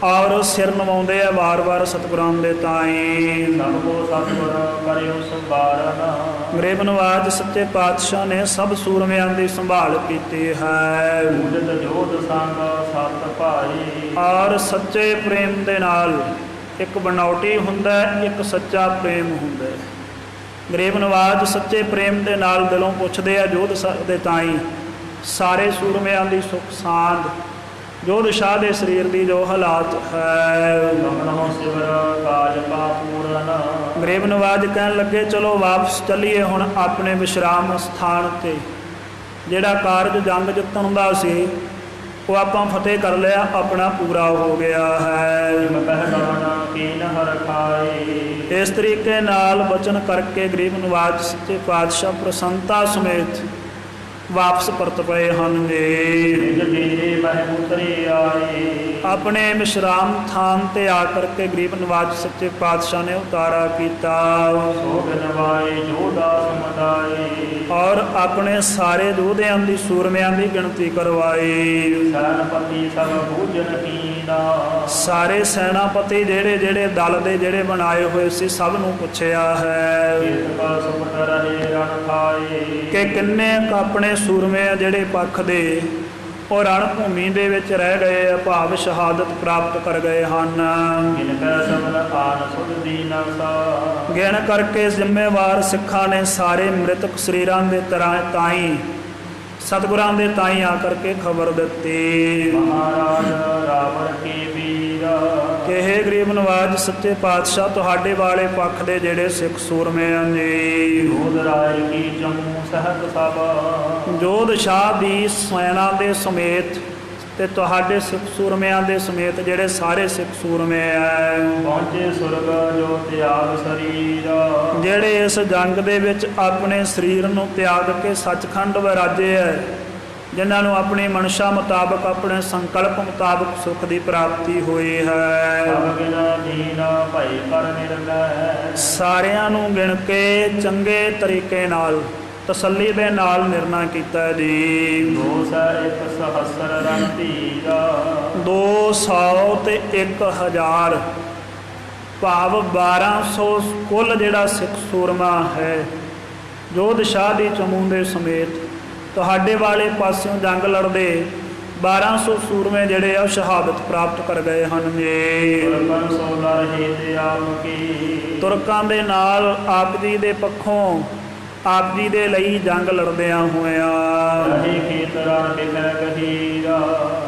[SPEAKER 1] ਔਰ ਸਿਰ ਨਵਾਉਂਦੇ ਆ ਵਾਰ-ਵਾਰ ਸਤਿਗੁਰਾਂ ਦੇ ਤਾਈਂ।
[SPEAKER 2] ਸਭ ਕੋ ਸਤਿਗੁਰ ਕਰਿਓ ਸੰਭਾਲਨ।
[SPEAKER 1] ਗਰੀਬ ਨਵਾਜ ਸੱਚੇ ਪਾਤਸ਼ਾਹ ਨੇ ਸਭ ਸੂਰਮਿਆਂ ਦੀ ਸੰਭਾਲ ਕੀਤੀ ਹੈ।
[SPEAKER 2] ਪੂਜਤ ਜੋਧ ਸੰਗ ਸਤ ਭਾਈ।
[SPEAKER 1] ਔਰ ਸੱਚੇ ਪ੍ਰੇਮ ਦੇ ਨਾਲ ਇੱਕ ਬਣਾਉਟੀ ਹੁੰਦਾ, ਇੱਕ ਸੱਚਾ ਪ੍ਰੇਮ ਹੁੰਦਾ। ਗਰੀਬ ਨਵਾਜ ਸੱਚੇ ਪ੍ਰੇਮ ਦੇ ਨਾਲ ਦਿਲੋਂ ਪੁੱਛਦੇ ਆ ਜੋਧ ਦੇ ਤਾਈਂ ਸਾਰੇ ਸੂਰਮਿਆਂ ਦੀ ਸੁੱਖ ਸਾਂਦ ਜੋਧ ਸ਼ਾਹ ਦੇ ਸਰੀਰ ਦੀ ਜੋ ਹਾਲਾਤ ਹੈ।
[SPEAKER 2] ਗਮਨੋ ਸਿਵਰ ਕਾਜ ਕਾ ਪੂਰਨ।
[SPEAKER 1] ਗਰੀਬ ਨਵਾਜ ਕਹਿਣ ਲੱਗੇ ਚਲੋ ਵਾਪਸ ਚੱਲੀਏ ਹੁਣ ਆਪਣੇ ਵਿਸ਼ਰਾਮ ਸਥਾਨ 'ਤੇ। ਜਿਹੜਾ ਕਾਰਜ ਜੰਗ ਜਿੱਤਣ ਦਾ ਸੀ ਉਹ ਆਪਾਂ ਫਤਿਹ ਕਰ ਲਿਆ, ਆਪਣਾ ਪੂਰਾ ਹੋ ਗਿਆ ਹੈ। ਇਸ ਤਰੀਕੇ ਨਾਲ ਬਚਨ ਕਰਕੇ ਗਰੀਬ ਨਵਾਜ ਸੱਚੇ ਪਾਤਸ਼ਾਹ ਪ੍ਰਸੰਨਤਾ ਸਮੇਤ ਵਾਪਸ ਪਰਤ ਪਏ ਹਨ ਜੀ। ਆਪਣੇ ਵਿਸ਼ਰਾਮ ਥਾਨ ਤੇ ਆ ਕਰਕੇ ਗਰੀਬ ਨਵਾਜ ਸੱਚੇ ਪਾਤਸ਼ਾਹ ਨੇ ਉਤਾਰਾ ਕੀਤਾ ਔਰ ਆਪਣੇ ਸਾਰੇ ਯੋਧਿਆਂ ਦੀ ਸੂਰਮਿਆਂ ਦੀ ਗਿਣਤੀ ਕਰਵਾਈ। ਸਾਰੇ ਸੈਨਾਪਤੀ ਜਿਹੜੇ ਜਿਹੜੇ ਦਲ ਦੇ ਜਿਹੜੇ ਬਣਾਏ ਹੋਏ ਸੀ ਸਭ ਨੂੰ ਪੁੱਛਿਆ ਹੈ ਕਿ ਕਿੰਨੇ ਆਪਣੇ ਸੂਰਮੇ ਜਿਹੜੇ ਪੱਖ ਦੇ ਉਹ ਰਣ ਭੂਮੀ ਦੇ ਵਿੱਚ ਰਹਿ ਗਏ ਆ, ਭਾਵ ਸ਼ਹਾਦਤ ਪ੍ਰਾਪਤ ਕਰ ਗਏ ਹਨ। ਗਿਣ ਕਰਕੇ ਜ਼ਿੰਮੇਵਾਰ ਸਿੱਖਾਂ ਨੇ ਸਾਰੇ ਮ੍ਰਿਤਕ ਸਰੀਰਾਂ ਦੇ ਤਾਈਂ ਸਤਿਗੁਰਾਂ ਦੇ ਤਾਈਂ ਆ ਕਰਕੇ ਖਬਰ ਦਿੱਤੀ ਕਿ ਹੇ ਗਰੀਬ ਨਵਾਜ ਸੱਚੇ ਪਾਤਸ਼ਾਹ ਤੁਹਾਡੇ ਵਾਲੇ ਪੱਖ ਦੇ ਜਿਹੜੇ ਸਿੱਖ ਸੂਰਮੇ ਹਨ ਜੀ, ਜੋਧ ਸ਼ਾਹ ਦੀ ਸੈਨਾ ਦੇ ਸਮੇਤ ਤੇ ਤੁਹਾਡੇ ਸਿੱਖ ਸੂਰਮਿਆਂ ਦੇ ਸਮੇਤ ਜਿਹੜੇ ਸਾਰੇ ਸਿੱਖ ਸੂਰਮੇ ਹੈ
[SPEAKER 2] ਪਹੁੰਚੇ ਸੁਰਗ ਜੋ ਤਿਆਗ ਸਰੀਰ,
[SPEAKER 1] ਜਿਹੜੇ ਇਸ ਜੰਗ ਦੇ ਵਿੱਚ ਆਪਣੇ ਸਰੀਰ ਨੂੰ ਤਿਆਗ ਕੇ ਸੱਚਖੰਡ ਵਿਰਾਜੇ ਹੈ, ਜਿਨ੍ਹਾਂ ਨੂੰ ਆਪਣੀ ਮਨਸ਼ਾ ਮੁਤਾਬਕ ਆਪਣੇ ਸੰਕਲਪ ਮੁਤਾਬਕ ਸੁੱਖ ਦੀ ਪ੍ਰਾਪਤੀ ਹੋਈ ਹੈ। ਸਾਰਿਆਂ ਨੂੰ ਗਿਣ ਕੇ ਚੰਗੇ ਤਰੀਕੇ ਨਾਲ ਤਸੱਲੀ ਦੇ ਨਾਲ ਨਿਰਣਾ ਕੀਤਾ ਜੀ। 200 ਤੇ 1000 ਭਾਵ 1200 ਕੁੱਲ ਜਿਹੜਾ ਸਿੱਖ ਸੂਰਮਾ ਹੈ ਜੋਧ ਸ਼ਾਹ ਦੀ ਚਮੂੰ ਦੇ ਸਮੇਤ ਤੁਹਾਡੇ ਵਾਲੇ ਪਾਸਿਓਂ ਜੰਗ ਲੜਦੇ 1200 ਸੂਰਮੇ ਜਿਹੜੇ ਆ ਸ਼ਹਾਦਤ ਪ੍ਰਾਪਤ ਕਰ ਗਏ ਹਨ ਜੀ। ਤੁਰਕਾਂ ਦੇ ਨਾਲ ਆਪ ਜੀ ਦੇ ਪੱਖੋਂ ਆਪ ਜੀ ਦੇ ਲਈ ਜੰਗ ਲੜਦਿਆਂ ਹੋਇਆਂ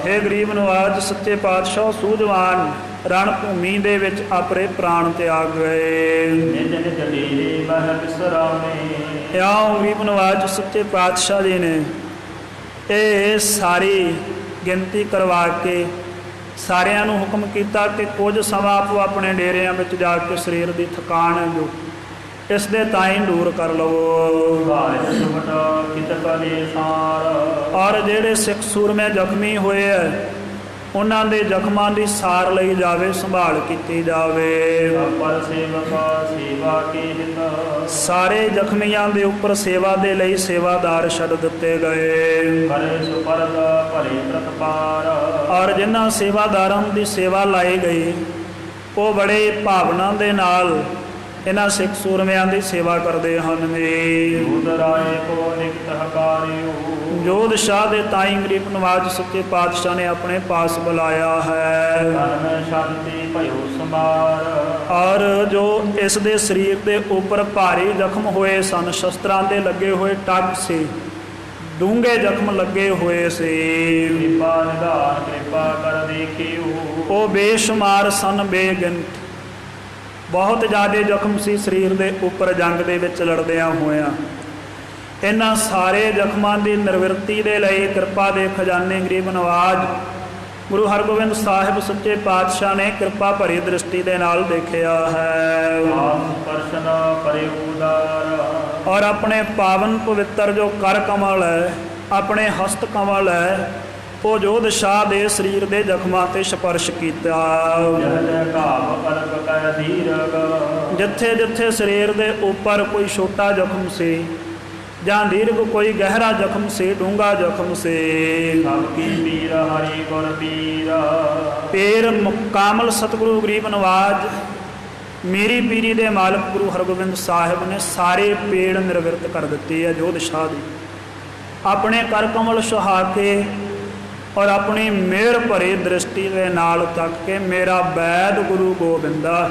[SPEAKER 1] ਹੇ ਗਰੀਬ ਨਵਾਜ ਸੱਚੇ ਪਾਤਸ਼ਾਹ ਸੂਝਵਾਨ ਰਣ ਭੂਮੀ ਦੇ ਵਿੱਚ ਆਪਣੇ ਪ੍ਰਾਣ ਤਿਆਗ ਗਏ। ਇਉਂ ਗਰੀਬ ਨਵਾਜ ਸੱਚੇ ਪਾਤਸ਼ਾਹ ਜੀ ਨੇ ਇਹ ਸਾਰੀ ਗਿਣਤੀ ਕਰਵਾ ਕੇ ਸਾਰਿਆਂ ਨੂੰ ਹੁਕਮ ਕੀਤਾ ਕਿ ਕੁਝ ਸਮਾਂ ਆਪੋ ਆਪਣੇ ਡੇਰਿਆਂ ਵਿੱਚ ਜਾ ਕੇ ਸਰੀਰ ਦੀ ਥਕਾਨ ਹੈ ਜੋ ਇਸ ਦੇ ਤਾਈਂ ਦੂਰ ਕਰ ਲਵੋ। ਔਰ ਜਿਹੜੇ ਸਿੱਖ ਸੂਰਮੇ ਜ਼ਖਮੀ ਹੋਏ ਹੈ ਉਹਨਾਂ ਦੇ ਜ਼ਖਮਾਂ ਦੀ ਸਾਰ ਲਈ ਜਾਵੇ, ਸੰਭਾਲ ਕੀਤੀ ਜਾਵੇ। ਸਾਰੇ ਜ਼ਖਮੀਆਂ ਦੇ ਉੱਪਰ ਸੇਵਾ ਦੇ ਲਈ ਸੇਵਾਦਾਰ ਛੱਡ ਦਿੱਤੇ ਗਏ ਔਰ ਜਿਨ੍ਹਾਂ ਸੇਵਾਦਾਰਾਂ ਦੀ ਸੇਵਾ ਲਾਈ ਗਈ ਉਹ ਬੜੇ ਭਾਵਨਾ ਦੇ ਨਾਲ ਇਹਨਾਂ ਸਿੱਖ ਸੂਰਮਿਆਂ ਦੀ ਸੇਵਾ ਕਰਦੇ ਹਨ ਜੀ। ਜੋਧ ਸ਼ਾਹ ਦੇ ਤਾਈਂ ਗਰੀਬ ਨਵਾਜ ਸੱਚੇ ਪਾਤਸ਼ਾਹ ਨੇ ਆਪਣੇ ਪਾਸ ਬੁਲਾਇਆ ਹੈ ਔਰ ਜੋ ਇਸ ਦੇ ਸਰੀਰ ਦੇ ਉੱਪਰ ਭਾਰੀ ਜ਼ਖਮ ਹੋਏ ਸਨ, ਸ਼ਸਤਰਾਂ ਦੇ ਲੱਗੇ ਹੋਏ ਟੱਕ ਸੀ, ਡੂੰਘੇ ਜ਼ਖਮ ਲੱਗੇ ਹੋਏ ਸੀ, ਉਹ ਬੇਸ਼ੁਮਾਰ ਸਨ, ਬੇਗਿਣਤ ਬਹੁਤ ਜ਼ਿਆਦਾ ਜ਼ਖਮ ਸੀ ਸਰੀਰ ਦੇ ਉੱਪਰ ਜੰਗ ਦੇ ਵਿੱਚ ਲੜਦਿਆਂ ਹੋਇਆਂ। ਇਹਨਾਂ ਸਾਰੇ ਜ਼ਖਮਾਂ ਦੀ ਨਿਵਰਤੀ ਦੇ ਲਈ ਕਿਰਪਾ ਦੇ ਖਜ਼ਾਨੇ ਗਰੀਬ ਨਵਾਜ ਗੁਰੂ ਹਰਗੋਬਿੰਦ ਸਾਹਿਬ ਸੱਚੇ ਪਾਤਸ਼ਾਹ ਨੇ ਕਿਰਪਾ ਭਰੀ ਦ੍ਰਿਸ਼ਟੀ ਦੇ ਨਾਲ ਦੇਖਿਆ ਹੈ ਔਰ ਆਪਣੇ ਪਾਵਨ ਪਵਿੱਤਰ ਜੋ ਕਰ ਕਮਲ ਹੈ, ਆਪਣੇ ਹਸਤ ਕਮਲ ਹੈ, ਉਹ ਜੋਧ ਸ਼ਾਹ ਦੇ ਸਰੀਰ ਦੇ ਜ਼ਖਮਾਂ ਤੇ ਸਪਰਸ਼ ਕੀਤਾ। ਜਿੱਥੇ ਜਿੱਥੇ ਸਰੀਰ ਦੇ ਉੱਪਰ ਕੋਈ ਛੋਟਾ ਜ਼ਖਮ ਸੀ ਜਾਂ ਦੀਰਘ ਕੋਈ ਗਹਿਰਾ ਜ਼ਖਮ ਸੀ, ਡੂੰਘਾ ਜ਼ਖਮ ਸੀ, ਪੀਰ ਮੁਕਾਮਲ ਸਤਿਗੁਰੂ ਗਰੀਬ ਨਵਾਜ ਮੇਰੀ ਪੀਰੀ ਦੇ ਮਾਲਕ ਗੁਰੂ ਹਰਗੋਬਿੰਦ ਸਾਹਿਬ ਨੇ ਸਾਰੇ ਪੀੜ ਨਿਰਵਿਰਤ ਕਰ ਦਿੱਤੀ ਹੈ ਜੋਧ ਸ਼ਾਹ ਦੀ। ਆਪਣੇ ਕਰ ਕਮਲ ਸੁਹਾ ਕੇ ਔਰ ਆਪਣੀ ਮਿਹਰ ਭਰੀ ਦ੍ਰਿਸ਼ਟੀ ਦੇ ਨਾਲ ਤੱਕ ਕੇ ਮੇਰਾ ਵੈਦ ਗੁਰੂ ਗੋਬਿੰਦਾ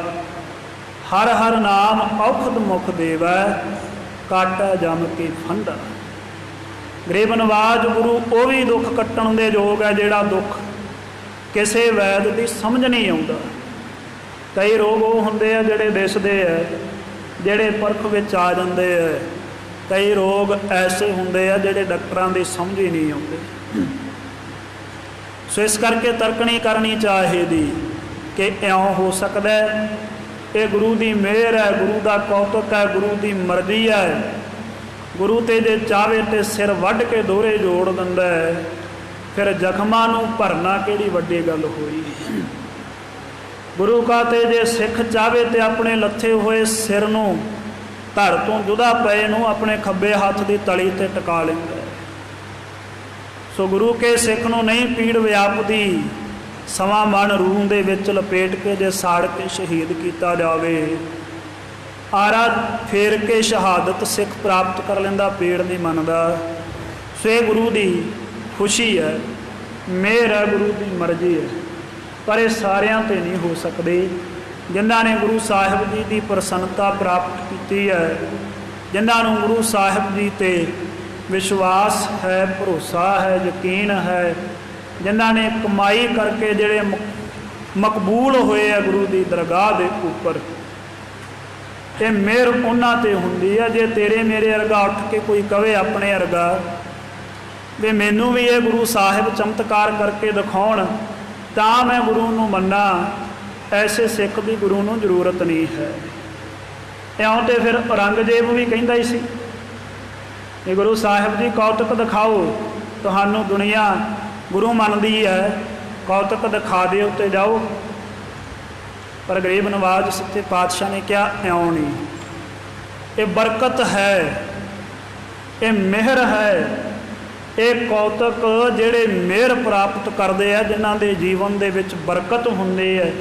[SPEAKER 1] ਹਰ ਹਰ ਨਾਮ ਔਖਦ ਮੁਖ ਦੇਵੈ ਕਾਟੈ ਜਮ ਕੀ ਫੰਡਾ। ਗਰੀਬ ਨਵਾਜ ਗੁਰੂ ਉਹ ਵੀ ਦੁੱਖ ਕੱਟਣ ਦੇ ਯੋਗ ਹੈ ਜਿਹੜਾ ਦੁੱਖ ਕਿਸੇ ਵੈਦ ਦੀ ਸਮਝ ਨਹੀਂ ਆਉਂਦਾ। ਕਈ ਰੋਗ ਉਹ ਹੁੰਦੇ ਆ ਜਿਹੜੇ ਦਿਸਦੇ ਆ, ਜਿਹੜੇ ਪਰਖ ਵਿੱਚ ਆ ਜਾਂਦੇ ਆ। ਕਈ ਰੋਗ ਐਸੇ ਹੁੰਦੇ ਆ ਜਿਹੜੇ ਡਾਕਟਰਾਂ ਦੀ ਸਮਝ ਹੀ ਨਹੀਂ ਆਉਂਦੇ। ਸੋ ਇਸ ਕਰਕੇ ਤਰਕਣੀ ਕਰਨੀ ਚਾਹੀਦੀ ਕਿ ਇਉਂ ਹੋ ਸਕਦਾ, ਇਹ ਗੁਰੂ ਦੀ ਮਿਹਰ ਹੈ, ਗੁਰੂ ਦਾ ਕੌਤਕ ਹੈ, ਗੁਰੂ ਦੀ ਮਰਜ਼ੀ ਹੈ। ਗੁਰੂ ਤੇ ਜੇ ਚਾਹਵੇ ਤੇ ਸਿਰ ਵੱਢ ਕੇ ਦੋਹਰੇ ਜੋੜ ਦਿੰਦਾ ਹੈ। ਫਿਰ ਜ਼ਖਮਾਂ ਨੂੰ ਭਰਨਾ ਕਿਹੜੀ ਵੱਡੀ ਗੱਲ ਹੋਈ। ਗੁਰੂ ਕਾ ਤੇ ਜੇ ਸਿੱਖ ਚਾਹਵੇ ਤੇ ਆਪਣੇ ਲੱਥੇ ਹੋਏ ਸਿਰ ਨੂੰ ਧੜ ਤੋਂ ਜੁਦਾ ਪਏ ਨੂੰ ਆਪਣੇ ਖੱਬੇ ਹੱਥ ਦੀ ਤਲੀ ਤੇ ਟਿਕਾ ਲੈਂਦਾ ਹੈ। ਸੋ ਗੁਰੂ ਕੇ ਸਿੱਖ ਨੂੰ ਨਹੀਂ ਪੀੜ ਵਿਆਪਦੀ। ਸਮਾਂ ਮਨ ਰੂਹ ਦੇ ਵਿੱਚ ਲਪੇਟ ਕੇ ਜੇ ਸਾੜ ਕੇ ਸ਼ਹੀਦ ਕੀਤਾ ਜਾਵੇ, ਆਰਾ ਫੇਰ ਕੇ ਸ਼ਹਾਦਤ ਸਿੱਖ ਪ੍ਰਾਪਤ ਕਰ ਲੈਂਦਾ, ਪੀੜ ਨਹੀਂ ਮੰਨਦਾ। ਸੋ ਇਹ ਗੁਰੂ ਦੀ ਖੁਸ਼ੀ ਹੈ, ਮਿਹਰ ਹੈ, ਗੁਰੂ ਦੀ ਮਰਜ਼ੀ ਹੈ। ਪਰ ਇਹ ਸਾਰਿਆਂ 'ਤੇ ਨਹੀਂ ਹੋ ਸਕਦੀ। ਜਿਨ੍ਹਾਂ ਨੇ ਗੁਰੂ ਸਾਹਿਬ ਜੀ ਦੀ ਪ੍ਰਸੰਨਤਾ ਪ੍ਰਾਪਤ ਕੀਤੀ ਹੈ, ਜਿਨ੍ਹਾਂ ਨੂੰ ਗੁਰੂ ਸਾਹਿਬ ਜੀ 'ਤੇ ਵਿਸ਼ਵਾਸ ਹੈ, ਭਰੋਸਾ ਹੈ, ਯਕੀਨ ਹੈ, ਜਿਨ੍ਹਾਂ ਨੇ ਕਮਾਈ ਕਰਕੇ ਜਿਹੜੇ ਮਕਬੂਲ ਹੋਏ ਆ ਗੁਰੂ ਦੀ ਦਰਗਾਹ ਦੇ ਉੱਪਰ, ਇਹ ਮਿਹਰ ਉਹਨਾਂ 'ਤੇ ਹੁੰਦੀ ਹੈ। ਜੇ ਤੇਰੇ ਮੇਰੇ ਵਰਗਾ ਉੱਠ ਕੇ ਕੋਈ ਕਵੇ ਆਪਣੇ ਵਰਗਾ ਵੀ ਮੈਨੂੰ ਵੀ ਇਹ ਗੁਰੂ ਸਾਹਿਬ ਚਮਤਕਾਰ ਕਰਕੇ ਦਿਖਾਉਣ ਤਾਂ ਮੈਂ ਗੁਰੂ ਨੂੰ ਮੰਨਾਂ, ਐਸੇ ਸਿੱਖ ਦੀ ਗੁਰੂ ਨੂੰ ਜ਼ਰੂਰਤ ਨਹੀਂ ਹੈ। ਇਉਂ ਤੇ ਫਿਰ ਔਰੰਗਜ਼ੇਬ ਵੀ ਕਹਿੰਦਾ ਹੀ ਸੀ ਕਿ ਗੁਰੂ ਸਾਹਿਬ ਜੀ ਕੌਤਕ ਦਿਖਾਓ, ਤੁਹਾਨੂੰ ਦੁਨੀਆ ਗੁਰੂ ਮੰਨਦੀ ਹੈ, ਕੌਤਕ ਦਿਖਾ ਦਿਓ ਤੇ ਜਾਓ। ਪਰ ਗਰੀਬ ਨਵਾਜ਼ ਸੱਚੇ ਪਾਤਸ਼ਾਹ ਨੇ ਕਿਹਾ ਇਉਂ ਨਹੀਂ। ਇਹ ਬਰਕਤ ਹੈ, ਇਹ ਮਿਹਰ ਹੈ, ਇਹ ਕੌਤਕ ਜਿਹੜੇ ਮਿਹਰ ਪ੍ਰਾਪਤ ਕਰਦੇ ਆ, ਜਿਨ੍ਹਾਂ ਦੇ ਜੀਵਨ ਦੇ ਵਿੱਚ ਬਰਕਤ ਹੁੰਦੀ ਹੈ,